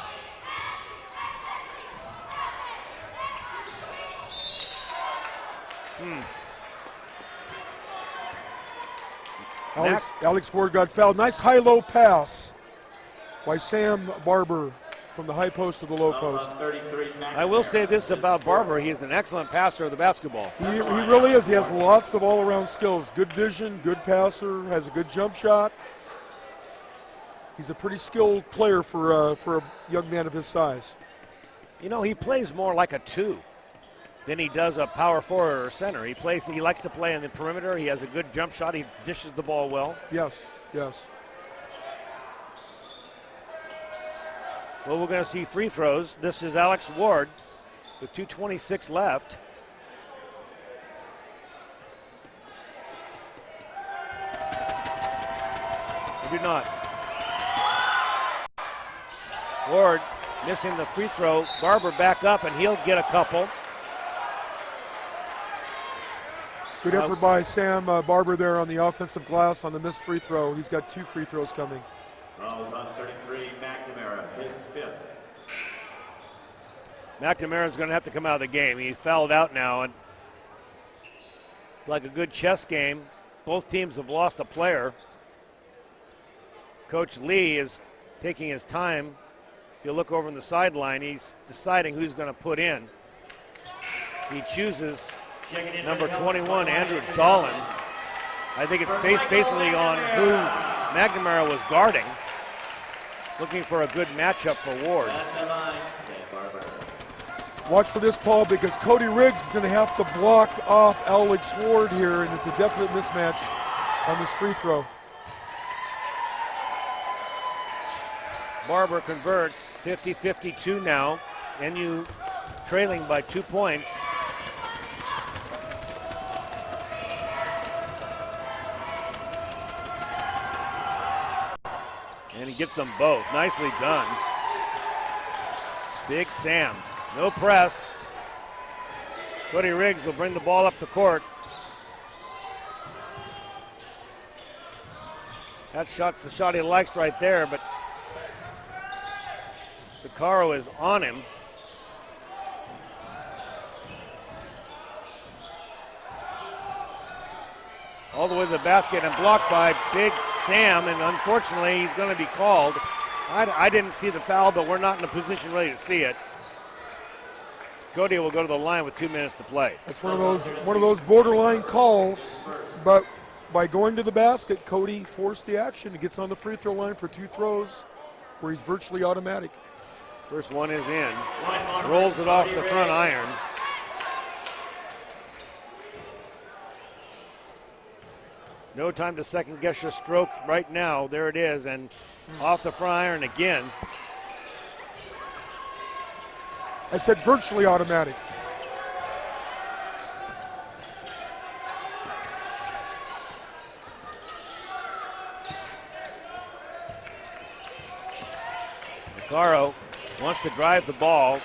Alex Ward got fouled. Nice high-low pass by Sam Barber from the high post to the low post. I will say this about Barber. He is an excellent passer of the basketball. He really is. He has lots of all-around skills. Good vision, good passer, has a good jump shot. He's a pretty skilled player for a young man of his size. You know, he plays more like a 2 than he does a power forward or center. He likes to play in the perimeter. He has a good jump shot. He dishes the ball well. Yes, yes. Well, we're going to see free throws. This is Alex Ward with 2:26 left. We do not. Ward missing the free throw. Barber back up, and he'll get a couple. Good effort by Sam Barber there on the offensive glass on the missed free throw. He's got 2 free throws coming. Fouls on 33, McNamara, his 5th. McNamara's going to have to come out of the game. He's fouled out now, and it's like a good chess game. Both teams have lost a player. Coach Lee is taking his time. If you look over on the sideline, he's deciding who's going to put in. He chooses number 21, Andrew Dolan. I think it's based basically on who McNamara was guarding. Looking for a good matchup for Ward. Watch for this, Paul, because Cody Riggs is going to have to block off Alex Ward here, and it's a definite mismatch on this free throw. Barber converts, 50-52 now. NU trailing by 2 points. And he gets them both. Nicely done. Big Sam. No press. Cody Riggs will bring the ball up the court. That shot's the shot he likes right there, but Zuccaro is on him. All the way to the basket and blocked by Big Sam, and unfortunately he's going to be called. I didn't see the foul, but we're not in a position really to see it. Cody will go to the line with 2 minutes to play. That's one of those borderline calls, but by going to the basket, Cody forced the action. He gets on the free throw line for 2 throws where he's virtually automatic. First one is in. Rolls it off the front iron. No time to second guess your stroke right now. There it is, and off the front iron again. I said virtually automatic. Zuccaro wants to drive the ball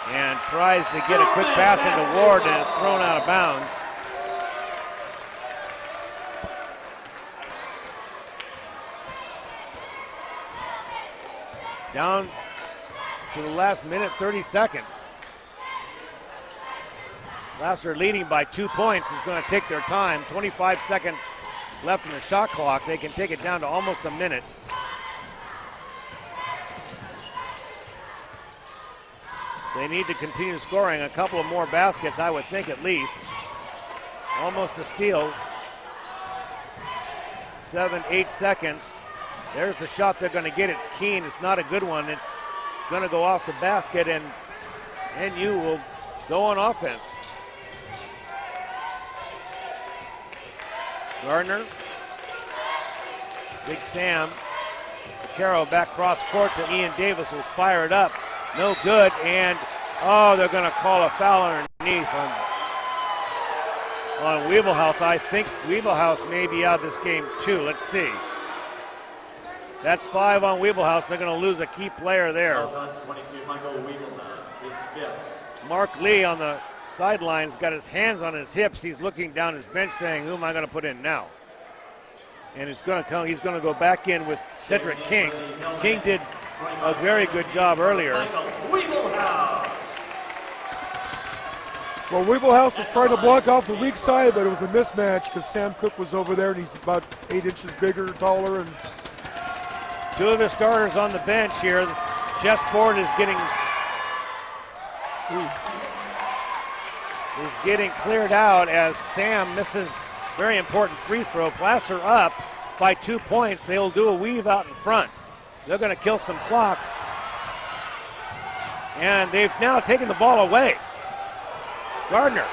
and tries to get a quick pass into Ward, and it's thrown out of bounds. Down to the last minute, 30 seconds. Placer leading by 2 points is going to take their time. 25 seconds left in the shot clock. They can take it down to almost a minute. They need to continue scoring a couple of more baskets, I would think at least. Almost a steal. 7, 8 seconds. There's the shot they're going to get. It's keen. It's not a good one. It's going to go off the basket, and NU will go on offense. Gardner. Big Sam. Caro back cross court to Ian Davis, who's fired up. No good, and they're going to call a foul underneath on Weeblehouse. I think Weeblehouse may be out of this game too. Let's see. That's 5 on Weeblehouse. They're going to lose a key player there. On 22, Michael Weeblehouse, his 5th. Mark Lee on the sidelines got his hands on his hips. He's looking down his bench saying, who am I going to put in now? And he's going to go back in with Cedric King. King did a very good job earlier. Well, Weeblehouse was trying to block off the weak side, but it was a mismatch because Sam Cook was over there, and he's about 8 inches bigger, taller, and 2 of his starters on the bench here. The chessboard is getting cleared out as Sam misses very important free throw. Placer up by 2 points. They'll do a weave out in front. They're going to kill some clock. And they've now taken the ball away. Gardner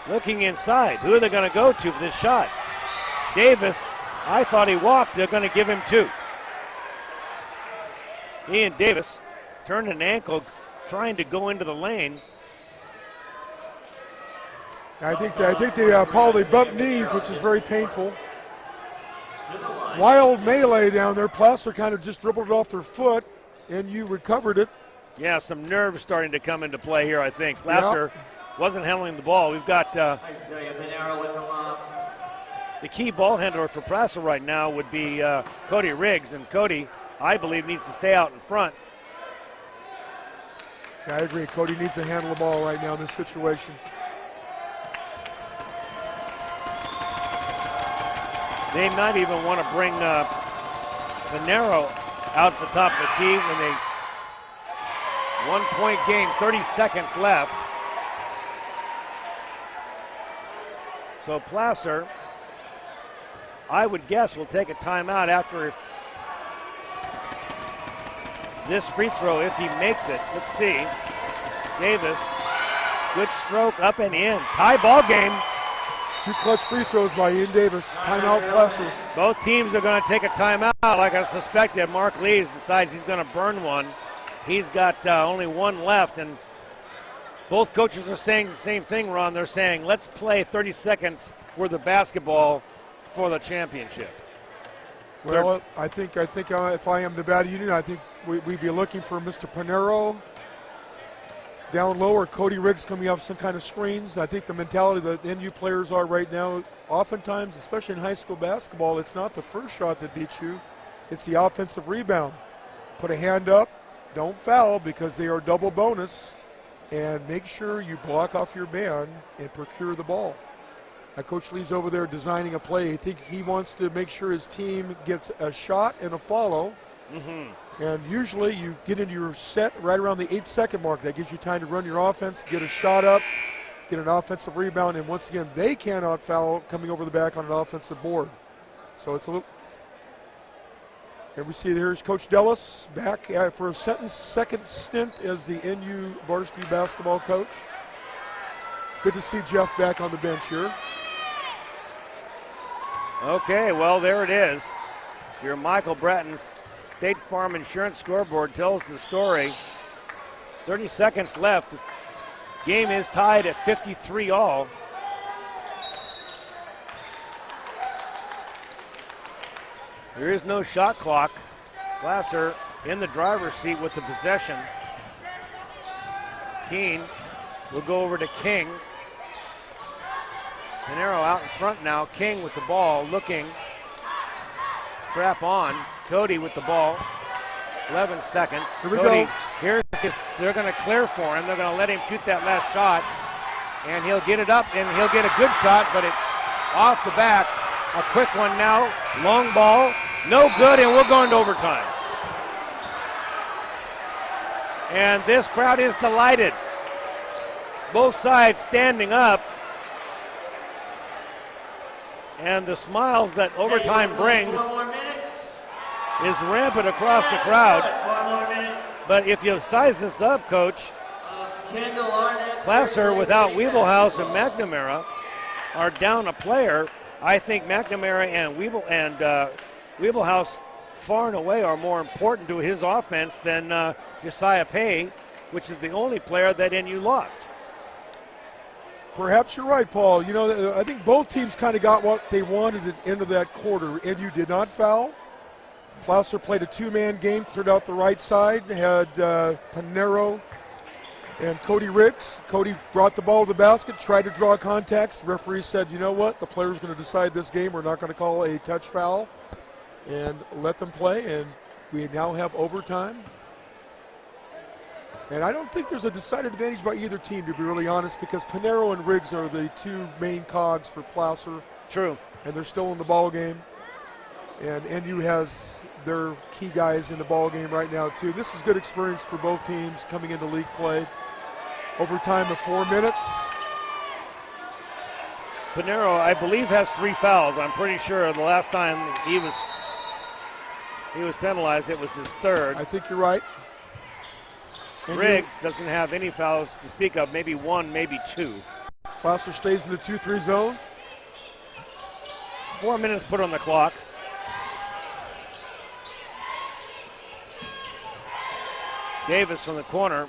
looking inside. Who are they going to go to for this shot? Davis. I thought he walked. They're going to give him 2. Ian Davis turned an ankle trying to go into the lane. I think they probably bumped knees, which is very painful. Wild melee down there. Placer kind of just dribbled it off their foot, and you recovered it. Yeah, some nerves starting to come into play here, I think. Placer wasn't handling the ball. We've got the key ball handler for Placer right now would be Cody Riggs, and Cody, I believe, needs to stay out in front. Yeah, I agree. Cody needs to handle the ball right now in this situation. They might even want to bring Panero out at the top of the key when they 1-point game, 30 seconds left. So Placer, I would guess, will take a timeout after this free throw if he makes it. Let's see. Davis, good stroke up and in. Tie ball game. 2 clutch free throws by Ian Davis. Timeout, Placer. Both teams are going to take a timeout. Like I suspected, Mark Lees decides he's going to burn one. He's got only 1 left, and both coaches are saying the same thing, Ron. They're saying, let's play 30 seconds worth of basketball for the championship. Well, I think if I am Nevada Union, I think we'd be looking for Mr. Panero down low, or Cody Riggs coming off some kind of screens. I think the mentality that NU players are right now, oftentimes, especially in high school basketball, it's not the first shot that beats you, it's the offensive rebound. Put a hand up, don't foul because they are double bonus, and make sure you block off your man and procure the ball. Coach Lee's over there designing a play. I think he wants to make sure his team gets a shot and a follow. And usually you get into your set right around the 8-second mark. That gives you time to run your offense, get a shot up, get an offensive rebound, and once again, they cannot foul coming over the back on an offensive board. So it's a little. And we see here's Coach Dellis back for a second stint as the NU varsity basketball coach. Good to see Jeff back on the bench here. Okay, well, there it is. Your Michael Bratton's State Farm Insurance scoreboard tells the story. 30 seconds left. Game is tied at 53 all. There is no shot clock. Placer in the driver's seat with the possession. Keene will go over to King. Panero out in front now. King with the ball, looking. Trap on. Cody with the ball. 11 seconds. Here we Cody, go. here's his, they're going to clear for him. They're going to let him shoot that last shot. And he'll get it up, and he'll get a good shot, but it's off the back. A quick one now. Long ball. No good, and we'll go into overtime. And this crowd is delighted. Both sides standing up. And the smiles that overtime brings is rampant across the crowd. But if you size this up, Coach, Kendall Arnett Placer without Weeblehouse and McNamara are down a player, I think McNamara and Weeblehouse far and away are more important to his offense than Josiah Pay, which is the only player that NU lost. Perhaps you're right, Paul. You know, I think both teams kind of got what they wanted at the end of that quarter. NU did not foul. Placer played a two-man game, cleared out the right side, had Panero and Cody Riggs. Cody brought the ball to the basket, tried to draw contacts. The referee said, you know what, the player's going to decide this game. We're not going to call a touch foul, and let them play. And we now have overtime. And I don't think there's a decided advantage by either team, to be really honest, because Panero and Riggs are the two main cogs for Placer. True. And they're still in the ball game. And NU has their key guys in the ball game right now, too. This is good experience for both teams coming into league play. Overtime of 4 minutes. Panero, I believe, has 3 fouls. I'm pretty sure the last time he was penalized, it was his third. I think you're right. Riggs doesn't have any fouls to speak of, maybe 1, maybe 2. Placer stays in the 2-3 zone. 4 minutes put on the clock. Davis from the corner,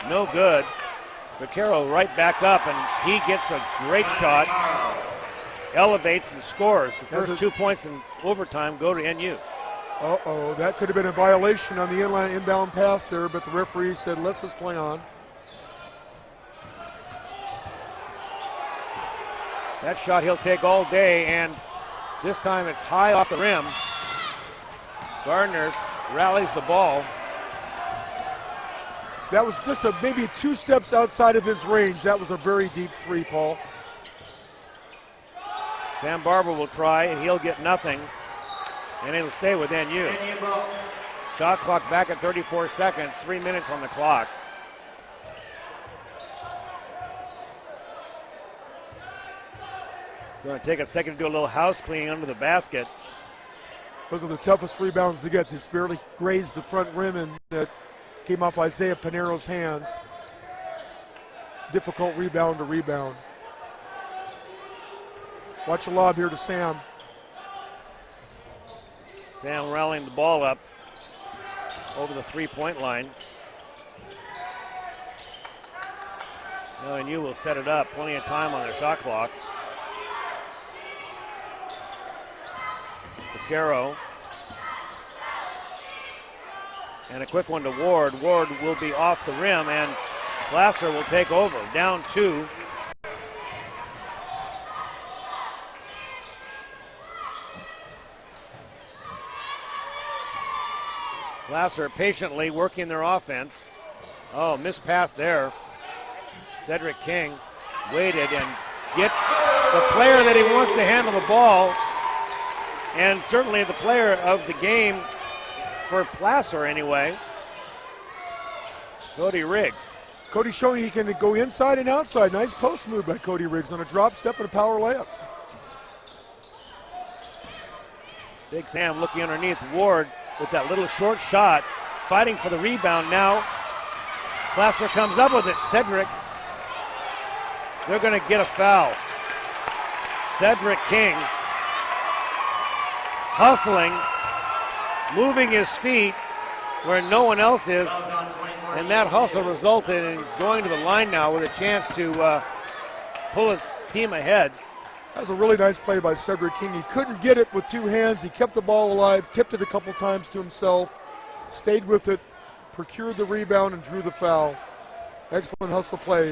no good. Vaquero right back up, and he gets a great shot, elevates and scores. The first 2 points in overtime go to NU. Uh-oh, that could have been a violation on the inbound pass there, but the referee said, let's just play on. That shot he'll take all day, and this time it's high off the rim. Gardner rallies the ball. That was just maybe 2 steps outside of his range. That was a very deep three, Paul. Sam Barber will try, and he'll get nothing. And it'll stay with NU. Shot clock back at 34 seconds, 3 minutes on the clock. Going to take a second to do a little house cleaning under the basket. Those are the toughest rebounds to get. This barely grazed the front rim and came off Isaiah Panero's hands. Difficult rebound to rebound. Watch the lob here to Sam. Sam rallying the ball up over the three-point line. Now NU will set it up. Plenty of time on their shot clock. Vaquero. And a quick one to Ward. Ward will be off the rim, and Placer will take over. Down 2. Placer patiently working their offense. Oh, missed pass there. Cedric King waited and gets the player that he wants to handle the ball, and certainly the player of the game for Placer anyway, Cody Riggs. Cody showing he can go inside and outside. Nice post move by Cody Riggs on a drop step and a power layup. Big Sam looking underneath. Ward with that little short shot, fighting for the rebound now. Placer comes up with it. Cedric, they're going to get a foul. Cedric King hustling, moving his feet where no one else is, and that hustle resulted in going to the line now with a chance to pull his team ahead. That was a really nice play by Cedric King. He couldn't get it with 2 hands. He kept the ball alive, tipped it a couple times to himself, stayed with it, procured the rebound, and drew the foul. Excellent hustle play.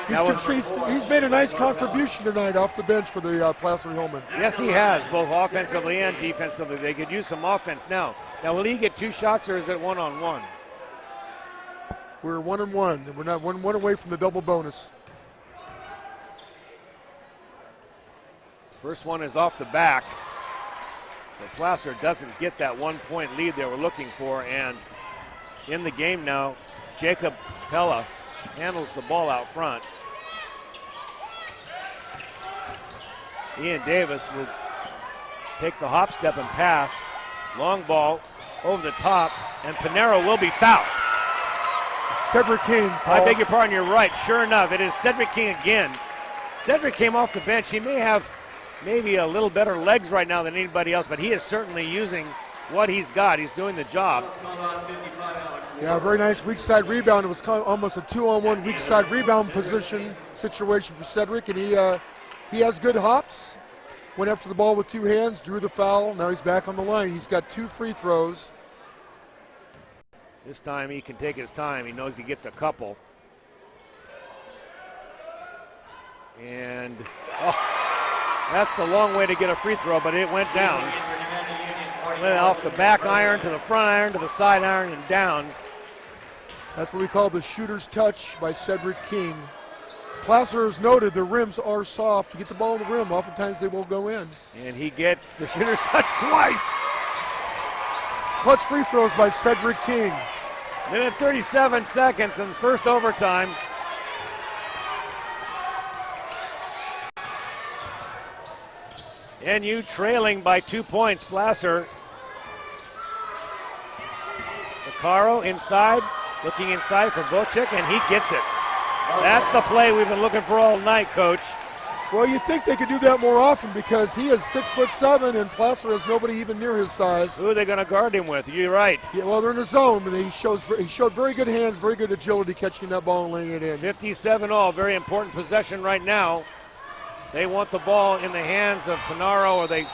He's made a nice contribution tonight off the bench for the Placer Hillmen. Yes, he has, both offensively and defensively. They could use some offense now. Now, will he get 2 shots, or is it 1-on-1? We're 1-on-1, and we're not one away from the double bonus. First one is off the back. So Placer doesn't get that 1-point lead they were looking for. And in the game now, Jacob Pella handles the ball out front. Ian Davis will take the hop, step, and pass. Long ball over the top, and Panero will be fouled. Cedric King. I beg your pardon, you're right. Sure enough, it is Cedric King again. Cedric came off the bench. He may have maybe a little better legs right now than anybody else, but he is certainly using what he's got. He's doing the job. Yeah, very nice weak side rebound. It was kind of almost a 2-on-1 weak side rebound position situation for Cedric, and he has good hops. Went after the ball with two hands, drew the foul. Now he's back on the line. He's got 2 free throws. This time he can take his time. He knows he gets a couple. And that's the long way to get a free throw, but it went down. Went off the back iron to the front iron to the side iron and down. That's what we call the shooter's touch by Cedric King. Placer has noted the rims are soft. You get the ball in the rim, oftentimes they won't go in. And he gets the shooter's touch twice. Clutch free throws by Cedric King. Minute 37 seconds in the first overtime. NU trailing by 2 points. Placer. Vaccaro inside, looking inside for Vocek, and he gets it. That's the play we've been looking for all night, Coach. Well, you'd think they could do that more often because he is 6'7" and Placer has nobody even near his size. Who are they going to guard him with? You're right. Yeah, well, they're in the zone, but he showed very good hands, very good agility catching that ball and laying it in. 57-all, very important possession right now. They want the ball in the hands of Panaro, or they...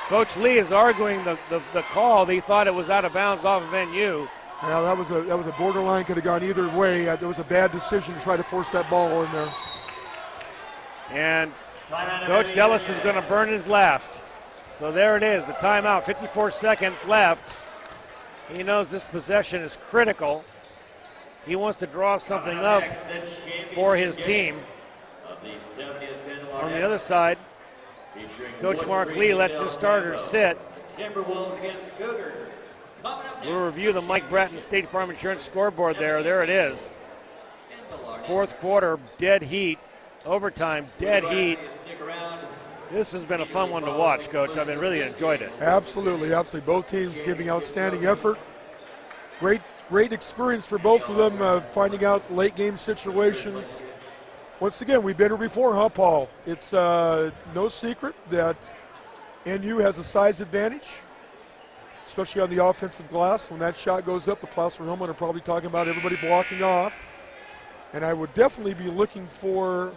Coach Lee is arguing the call. He thought it was out of bounds off of NU. Well, that was a borderline, could have gone either way. There was a bad decision to try to force that ball in there. And Coach Dellis is going to burn his last. So there it is, the timeout, 54 seconds left. He knows this possession is critical. He wants to draw something up for his team. On the other side, Coach Mark Lee lets his starters sit. Timberwolves against the Cougars. We'll review the Mike Bratton State Farm Insurance scoreboard there. There it is. Fourth quarter, dead heat. Overtime, dead heat. This has been a fun one to watch, Coach. I've really enjoyed it. Absolutely, absolutely. Both teams giving outstanding effort. Great experience for both of them, finding out late game situations. Once again, we've been here before, huh, Paul? It's no secret that NU has a size advantage, especially on the offensive glass. When that shot goes up, the Placer Hillmen are probably talking about everybody blocking off. And I would definitely be looking for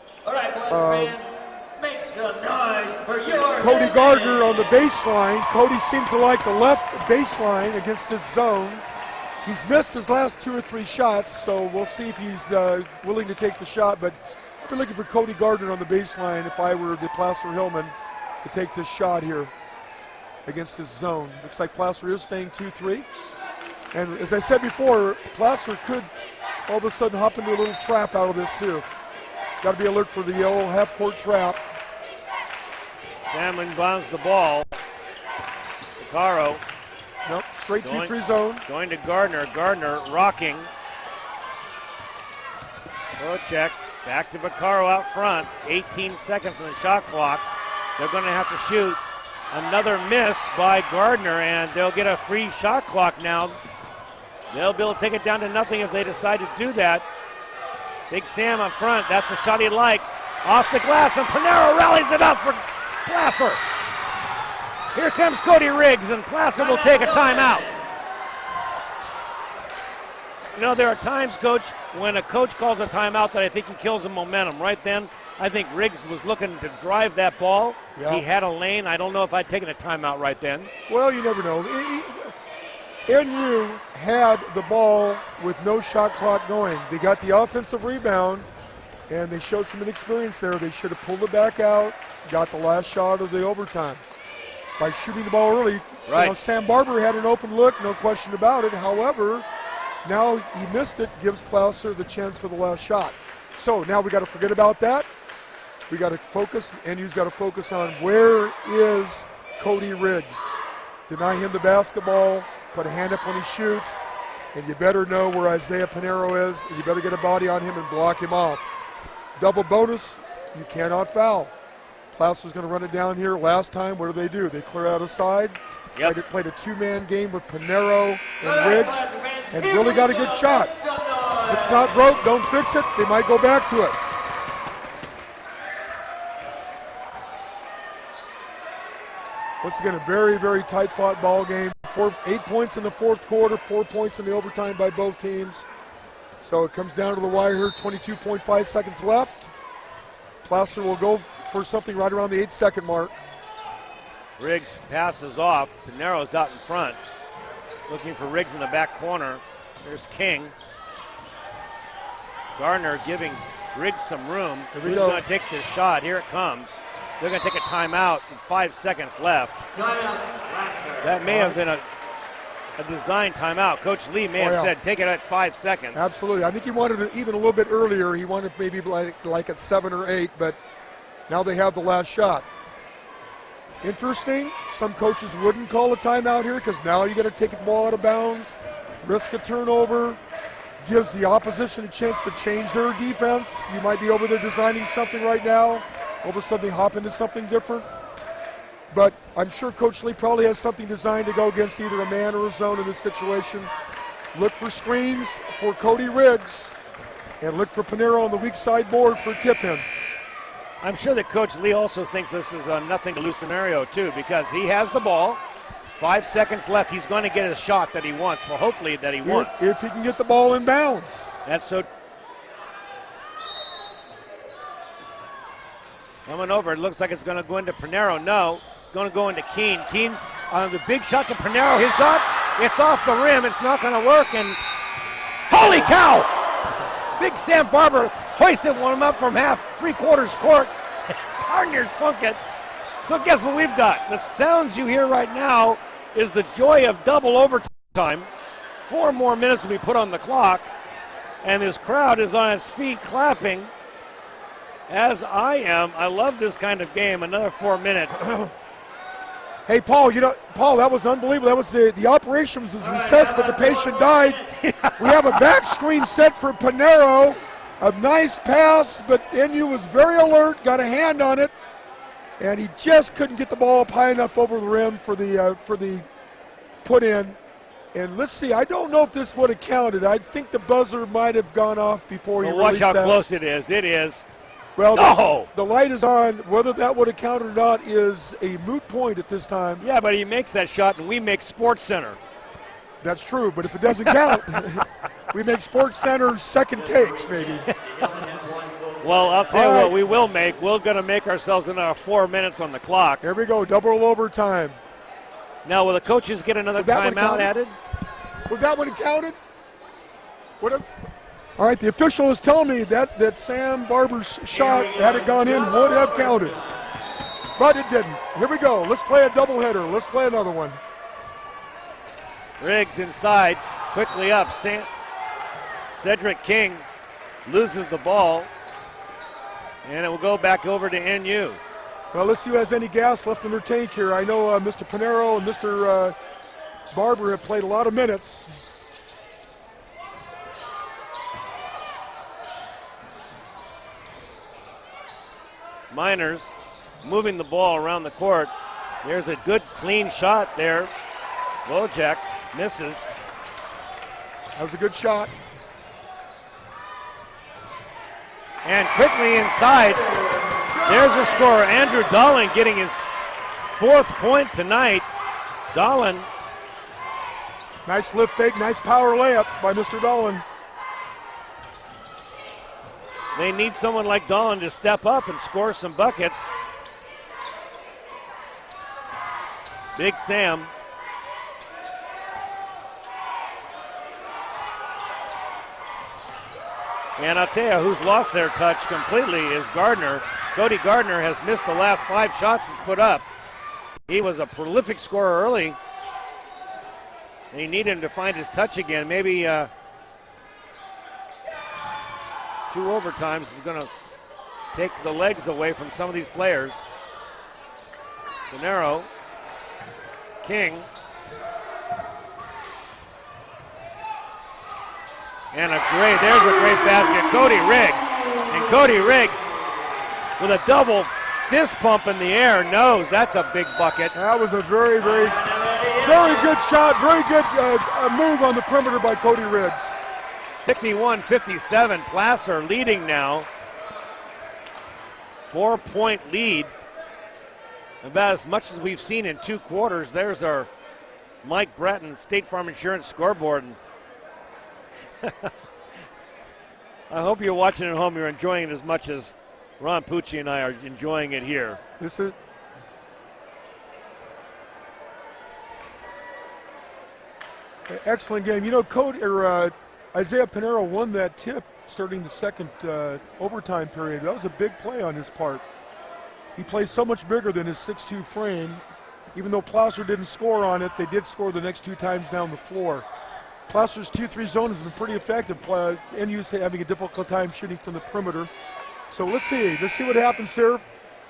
make some noise for your Cody Gardner on the baseline. Cody seems to like the left baseline against this zone. He's missed his last 2 or 3 shots, so we'll see if he's willing to take the shot. But I'd be looking for Cody Gardner on the baseline if I were the Placer Hillmen to take this shot here against this zone. Looks like Placer is staying 2-3. And as I said before, Placer could all of a sudden hop into a little trap out of this too. Got to be alert for the yellow half-court trap. Sandlin bounds the ball. Vaccaro. Nope, straight 2-3 zone. Going to Gardner. Gardner rocking. Vocek back to Vaccaro out front. 18 seconds on the shot clock. They're going to have to shoot. Another miss by Gardner, and they'll get a free shot clock now. They'll be able to take it down to nothing if they decide to do that. Big Sam up front. That's the shot he likes. Off the glass, and Panaro rallies it up for Placer. Here comes Cody Riggs, and Placer will take a timeout. You know, there are times, Coach, when a coach calls a timeout that I think he kills the momentum. Right then, I think Riggs was looking to drive that ball. Yeah. He had a lane. I don't know if I'd taken a timeout right then. Well, you never know. NU had the ball with no shot clock going. They got the offensive rebound, and they showed some inexperience there. They should have pulled it back out, got the last shot of the overtime. By shooting the ball early, right. You know, Sam Barber had an open look, no question about it. However, now he missed it, gives Placer the chance for the last shot. So now we got to forget about that. We got to focus, NU's got to focus on where is Cody Riggs. Deny him the basketball, put a hand up when he shoots, and you better know where Isaiah Panaro is, and you better get a body on him and block him off. Double bonus, you cannot foul. Placer's going to run it down here. Last time, what do? They clear out a side. Yep. Played a two-man game with Panaro and Riggs, and really got a good shot. If it's not broke, don't fix it. They might go back to it. Once again, a very, very tight-fought ball game. 8 points in the fourth quarter, 4 points in the overtime by both teams. So it comes down to the wire here, 22.5 seconds left. Placer will go for something right around the 8-second mark. Riggs passes off. Pinero's out in front. Looking for Riggs in the back corner. There's King. Gardner giving Riggs some room. Who's going to take this shot? Here it comes. They're going to take a timeout with 5 seconds left. That may have been a design timeout. Coach Lee may have said take it at 5 seconds. Absolutely. I think he wanted it even a little bit earlier. He wanted maybe like at 7 or 8, but now they have the last shot. Interesting. Some coaches wouldn't call a timeout here because now you got to take the ball out of bounds, risk a turnover, gives the opposition a chance to change their defense. You might be over there designing something right now. All of a sudden they hop into something different. But I'm sure Coach Lee probably has something designed to go against either a man or a zone in this situation. Look for screens for Cody Riggs and look for Pinero on the weak side board for tip-in. I'm sure that Coach Lee also thinks this is a nothing to lose scenario too, because he has the ball. 5 seconds left. He's going to get a shot that he wants. Well, hopefully that he wants. If he can get the ball in bounds. That's so. Coming over. It looks like it's going to go into Pinero. No. Going to go into Keene. Keene on the big shot to Pinero. He's got. It's off the rim. It's not going to work. And holy cow! Big Sam Barber hoisted one up from three-quarters court. Darn near sunk it. So guess what we've got? The sounds you hear right now is the joy of double overtime. 4 more minutes will be put on the clock. And this crowd is on its feet clapping, as I am. I love this kind of game. Another 4 minutes. Hey, Paul, Paul, that was unbelievable. That was the operation was a success, but the patient died. We have a back screen set for Pinero. A nice pass, but NU was very alert, got a hand on it, and he just couldn't get the ball up high enough over the rim for the put in. And let's see, I don't know if this would have counted. I think the buzzer might have gone off before he released that. Watch how close it is. It is. Well, the light is on. Whether that would have counted or not is a moot point at this time. Yeah, but he makes that shot, and we make Sports Center. That's true, but if it doesn't count, we make Sports Center second takes, maybe. Well, I'll tell you what we will make. We're going to make ourselves another 4 minutes on the clock. Here we go, double overtime. Now, will the coaches get another timeout added? Would that one have counted? All right, the official is telling me that Sam Barber's shot, had it gone in, would have counted. But it didn't. Here we go. Let's play a doubleheader. Let's play another one. Riggs inside, quickly up. Cedric King loses the ball, and it will go back over to NU. Well, let's see who has any gas left in their tank here. I know Mr. Pinero and Mr. Barber have played a lot of minutes. Miners moving the ball around the court. There's a good clean shot there. Wojak misses. That was a good shot. And quickly inside, there's a scorer. Andrew Dolan getting his 4th point tonight. Dolan. Nice lift fake, nice power layup by Mr. Dolan. They need someone like Dolan to step up and score some buckets. Big Sam. And I'll tell you who's lost their touch completely is Gardner. Cody Gardner has missed the last 5 shots he's put up. He was a prolific scorer early. They need him to find his touch again. Maybe 2 overtimes is going to take the legs away from some of these players. Pinero, King, and there's a great basket. Cody Riggs, and Cody Riggs with a double fist pump in the air knows that's a big bucket. That was a very, very, very good shot, very good move on the perimeter by Cody Riggs. 61-57, Placer leading now. 4-point lead. About as much as we've seen in 2 quarters. There's our Mike Breton State Farm Insurance scoreboard. I hope you're watching at home. You're enjoying it as much as Ron Pucci and I are enjoying it here. This is excellent game. You know, Isaiah Pinero won that tip starting the second overtime period. That was a big play on his part. He plays so much bigger than his 6'2 frame. Even though Placer didn't score on it, they did score the next 2 times down the floor. Placer's 2-3 zone has been pretty effective. NU's having a difficult time shooting from the perimeter. So let's see what happens here.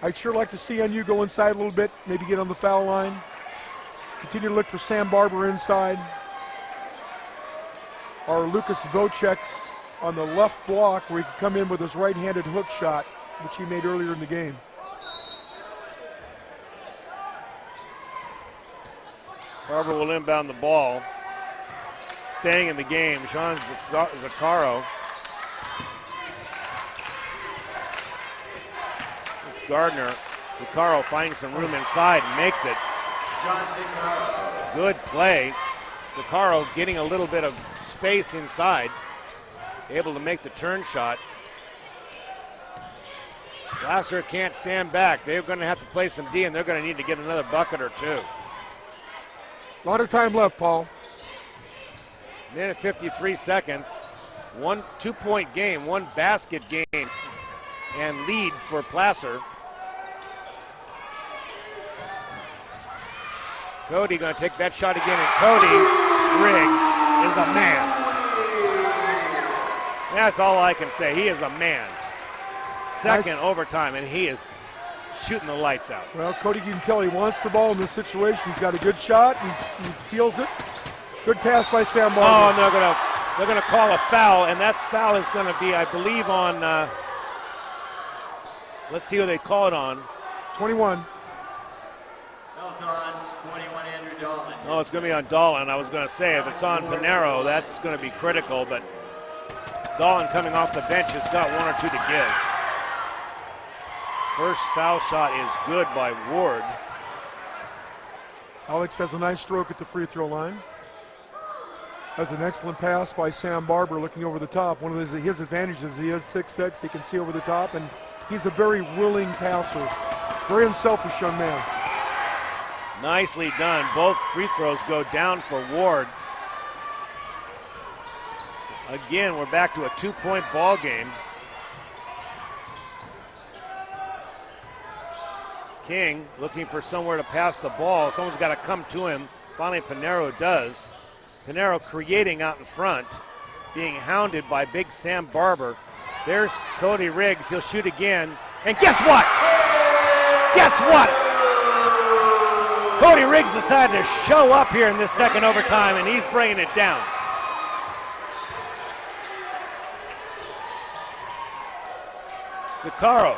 I'd sure like to see NU go inside a little bit, maybe get on the foul line. Continue to look for Sam Barber inside. Or Lucas Vocek on the left block where he can come in with his right-handed hook shot, which he made earlier in the game. Barber will inbound the ball. Staying in the game, Sean Zaccaro. It's Gardner. Zaccaro finding some room inside and makes it. Good play. Zaccaro getting a little bit of space inside. Able to make the turn shot. Placer can't stand back. They're going to have to play some D, and they're going to need to get another bucket or 2. A lot of time left, Paul. Minute 53 seconds. 1 2-point game, 1 basket game, and lead for Placer. Cody going to take that shot again, and Cody Riggs is a man. That's all I can say. He is a man. Second overtime, and he is shooting the lights out. Well, Cody, you can tell he wants the ball in this situation. He's got a good shot. He feels it. Good pass by Sam Barber. Oh, and they're gonna call a foul, and that foul is going to be, I believe, on. Let's see who they call it on. 21. Oh, it's going to be on Dolan. I was going to say if it's on Pinero, that's going to be critical, but Dolan coming off the bench has got 1 or 2 to give. First foul shot is good by Ward. Alex has a nice stroke at the free throw line. Has an excellent pass by Sam Barber looking over the top. One of his advantages, he is 6'6", he can see over the top, and he's a very willing passer. Very unselfish young man. Nicely done. Both free throws go down for Ward. Again, we're back to a 2-point ball game. King looking for somewhere to pass the ball. Someone's got to come to him. Finally, Pinero does. Pinero creating out in front, being hounded by big Sam Barber. There's Cody Riggs. He'll shoot again. And guess what? Guess what? Cody Riggs decided to show up here in this second overtime, and he's bringing it down. Zaccaro.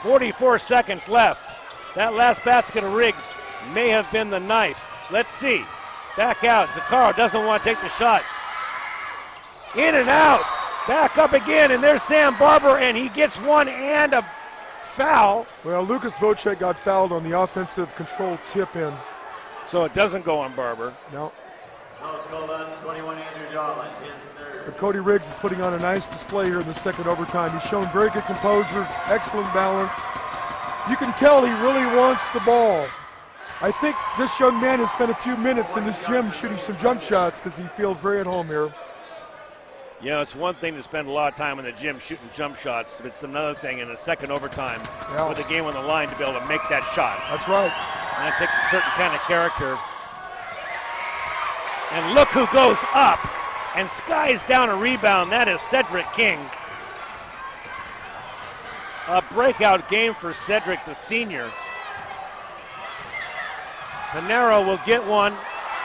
44 seconds left. That last basket of Riggs may have been the knife. Let's see. Back out. Zaccaro doesn't want to take the shot. In and out. Back up again, and there's Sam Barber, and he gets one and a foul. Well, Lucas Vocek got fouled on the offensive control tip in. So it doesn't go on Barber. No. Foul's called on 21 Andrew Dolan, his third. But Cody Riggs is putting on a nice display here in the second overtime. He's shown very good composure, excellent balance. You can tell he really wants the ball. I think this young man has spent a few minutes in this gym shooting some jump shots because he feels very at home here. You know, it's one thing to spend a lot of time in the gym shooting jump shots, but it's another thing in the second overtime with the game on the line to be able to make that shot. That's right. And that takes a certain kind of character. And look who goes up and skies down a rebound. That is Cedric King. A breakout game for Cedric, the senior. Pinero will get one.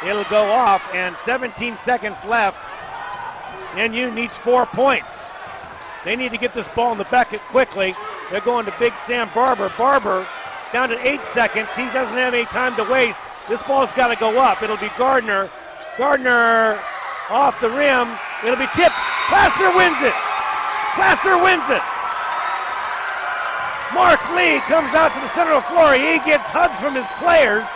It'll go off, and 17 seconds left. NU needs 4 points. They need to get this ball in the bucket quickly. They're going to big Sam Barber. Barber down to 8 seconds. He doesn't have any time to waste. This ball's got to go up. It'll be Gardner. Gardner Off the rim. It'll be tipped. Placer wins it. Placer wins it. Mark Lee comes out to the center of the floor. He gets hugs from his players.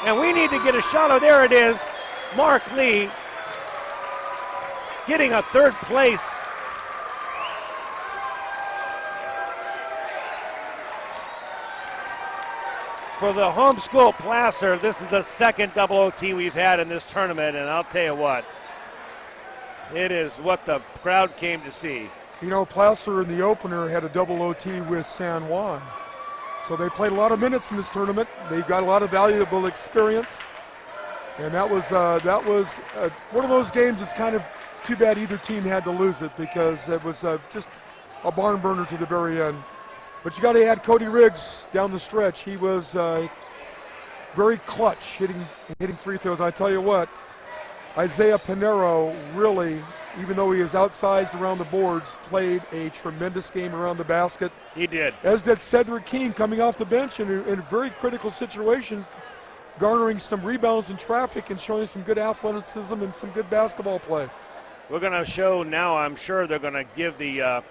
And we need to get a shot. Oh, there it is. Mark Lee getting a third place. For the homeschool Placer, this is the second double OT we've had in this tournament, and I'll tell you what, it is what the crowd came to see. You know, Placer in the opener had a double OT with San Juan. So they played a lot of minutes in this tournament. They've got a lot of valuable experience. And that was one of those games that's kind of too bad either team had to lose it, because it was just a barn burner to the very end. But you got to add Cody Riggs down the stretch. He was very clutch, hitting free throws. I tell you what, Isaiah Pinero really, even though he is outsized around the boards, played a tremendous game around the basket. He did. As did Cedric Keene, coming off the bench in a very critical situation, garnering some rebounds in traffic and showing some good athleticism and some good basketball play. We're going to show now, I'm sure they're going to give the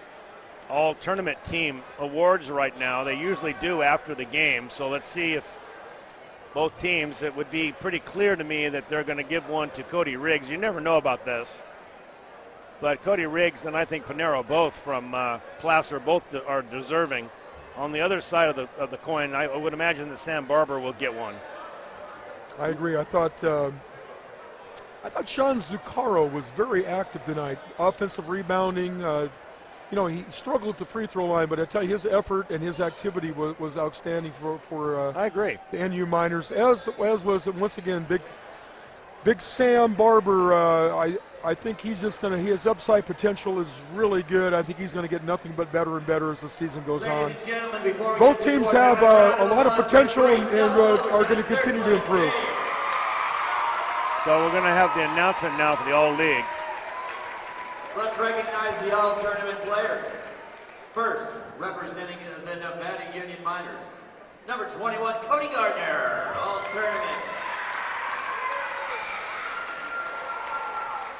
all-tournament team awards right now. They usually do after the game, so let's see if both teams, it would be pretty clear to me that they're going to give one to Cody Riggs. You never know about this. But Cody Riggs and I think Pinero, both from Placer, both are deserving. On the other side of the coin, I would imagine that Sam Barber will get one. I agree. I thought Sean Zuccaro was very active tonight. Offensive rebounding. He struggled at the free throw line, but I tell you, his effort and his activity was outstanding for I agree. The NU Miners, as was once again Big Sam Barber. I think he's just going to, his upside potential is really good. I think he's going to get nothing but better and better as the season goes on. Both teams have a lot of potential and are going to continue to improve. So we're going to have the announcement now for the All-League. Let's recognize the All-Tournament players. First, representing the Nevada Union Miners, number 21, Cody Gardner, All-Tournament.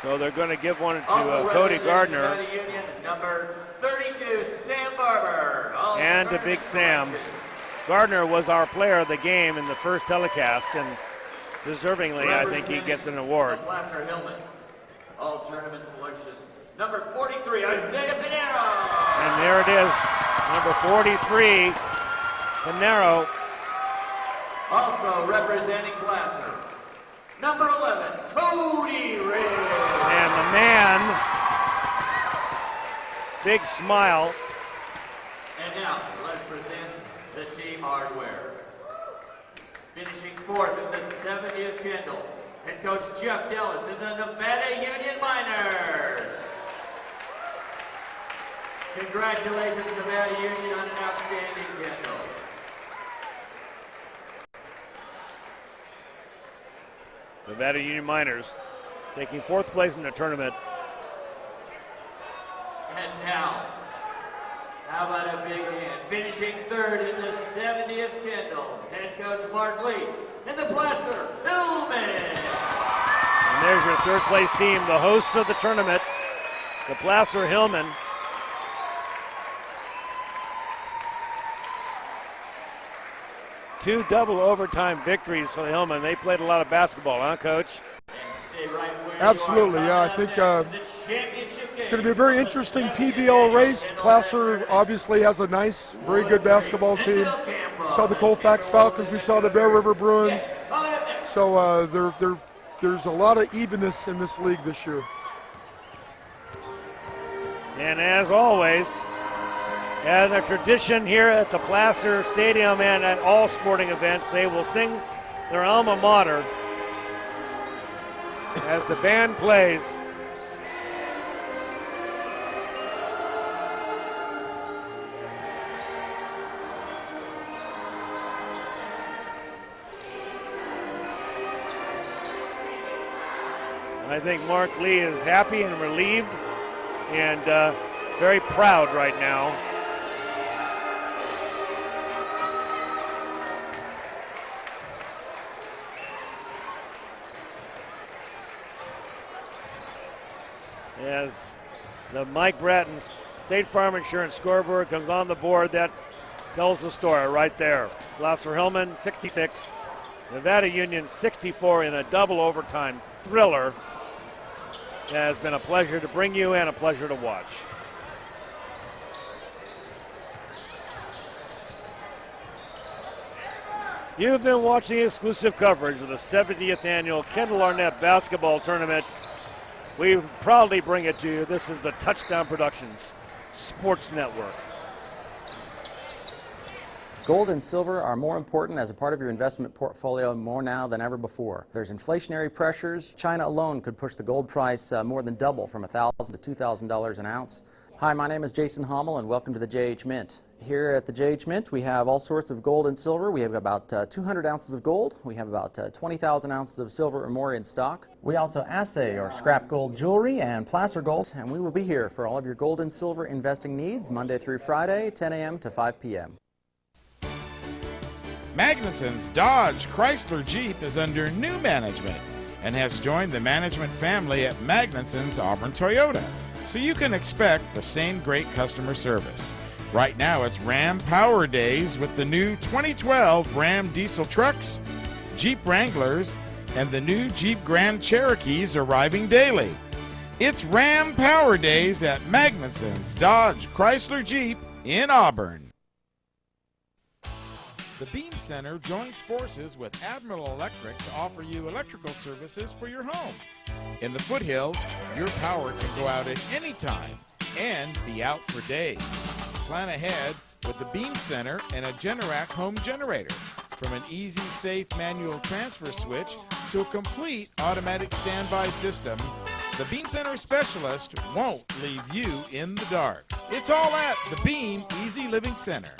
So they're going to give one to Cody Gardner. Nevada Union, number 32, Sam Barber, and to Big Sam. Gardner was our player of the game in the first telecast, and deservingly, I think he gets an award. Placer Hillmen, All-Tournament selections. Number 43, Isaiah Pinero. And there it is, number 43, Pinero. Also representing Placer, number 11, Cody Riggs. And the man, big smile. And now, let's present the team hardware. Finishing fourth in the 70th Kendall, head coach Jeff Dallas in the Nevada Union Miners. Congratulations, Nevada Union, on an outstanding Kendall. Nevada Union Miners taking fourth place in the tournament. And now, how about a big hand? Finishing third in the 70th Kendall, head coach Mark Lee and the Placer Hillmen. And there's your third place team, the hosts of the tournament, the Placer Hillmen. Two double overtime victories for the Hillmen. They played a lot of basketball, huh, Coach? Absolutely, yeah. I think it's going to be a very interesting PVL race. Placer obviously has a nice, very good basketball team. We saw the Colfax Falcons. We saw the Bear River Bruins. So there's a lot of evenness in this league this year. And as always, as a tradition here at the Placer Stadium and at all sporting events, they will sing their alma mater as the band plays. I think Mark Lee is happy and relieved and very proud right now. as the Mike Bratton State Farm Insurance scoreboard comes on the board. That tells the story right there. Placer Hillmen 66, Nevada Union 64 in a double overtime thriller. It has been a pleasure to bring you and a pleasure to watch. You've been watching exclusive coverage of the 70th annual Kendall Arnett Basketball Tournament. We proudly bring it to you. This is the Touchdown Productions Sports Network. Gold and silver are more important as a part of your investment portfolio more now than ever before. There's inflationary pressures. China alone could push the gold price more than double from $1,000 to $2,000 an ounce. Hi, my name is Jason Hommel, and welcome to the JH Mint. Here at the JH Mint, we have all sorts of gold and silver. We have about 200 ounces of gold. We have about 20,000 ounces of silver or more in stock. We also assay or scrap gold jewelry and placer gold, and we will be here for all of your gold and silver investing needs Monday through Friday, 10 a.m. to 5 p.m. Magnuson's Dodge Chrysler Jeep is under new management and has joined the management family at Magnuson's Auburn Toyota, so you can expect the same great customer service. Right now it's Ram Power Days with the new 2012 Ram diesel trucks, Jeep Wranglers, and the new Jeep Grand Cherokees arriving daily. It's Ram Power Days at Magnuson's Dodge Chrysler Jeep in Auburn. The Beam Center joins forces with Admiral Electric to offer you electrical services for your home. In the foothills, your power can go out at any time and be out for days. Plan ahead with the Beam Center and a Generac home generator. From an easy, safe manual transfer switch to a complete automatic standby system, the Beam Center specialist won't leave you in the dark. It's all at the Beam Easy Living Center.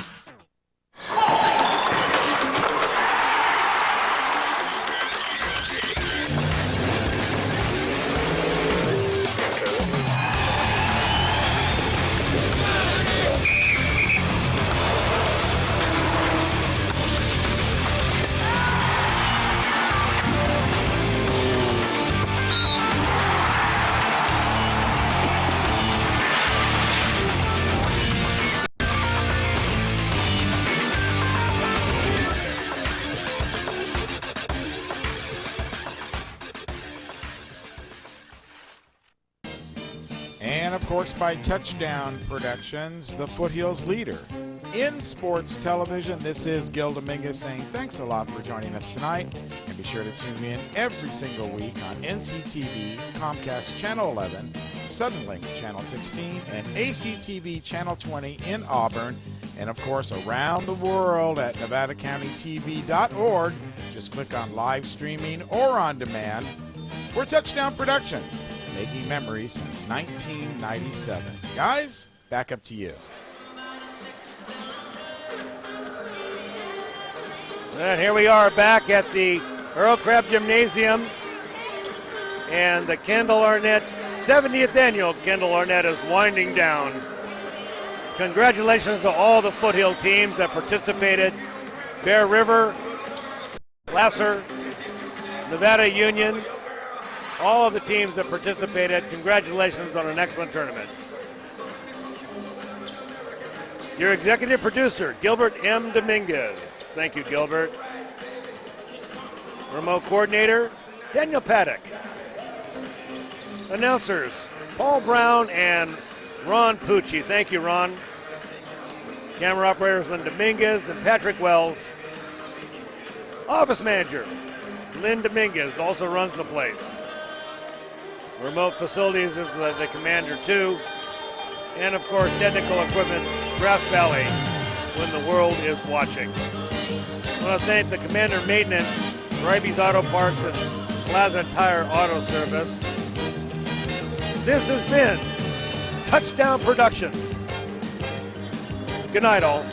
And of course by Touchdown Productions, the Foothills leader in sports television. This is Gil Dominguez saying thanks a lot for joining us tonight, and be sure to tune in every single week on NCTV, Comcast Channel 11, Suddenlink Channel 16, and ACTV Channel 20 in Auburn, and of course around the world at NevadaCountyTV.org. Just click on live streaming or on demand. We're Touchdown Productions, making memories since 1997. Guys, back up to you. And here we are back at the Earl Crabb Gymnasium, and the Kendall Arnett 70th annual Kendall Arnett is winding down. Congratulations to all the foothill teams that participated. Bear River, Placer, Nevada Union, all of the teams that participated. Congratulations on an excellent tournament. Your executive producer, Gilbert M. Dominguez. Thank you, Gilbert. Remote coordinator, Daniel Paddock. Announcers, Paul Brown and Ron Pucci. Thank you, Ron. Camera operators, Lynn Dominguez and Patrick Wells. Office manager, Lynn Dominguez, also runs the place. Remote facilities is the commander, too. And, of course, technical equipment, Grass Valley, when the world is watching. I want to thank the Commander Maintenance, Rybe's Auto Parts, and Plaza Tire Auto Service. This has been Touchdown Productions. Good night, all.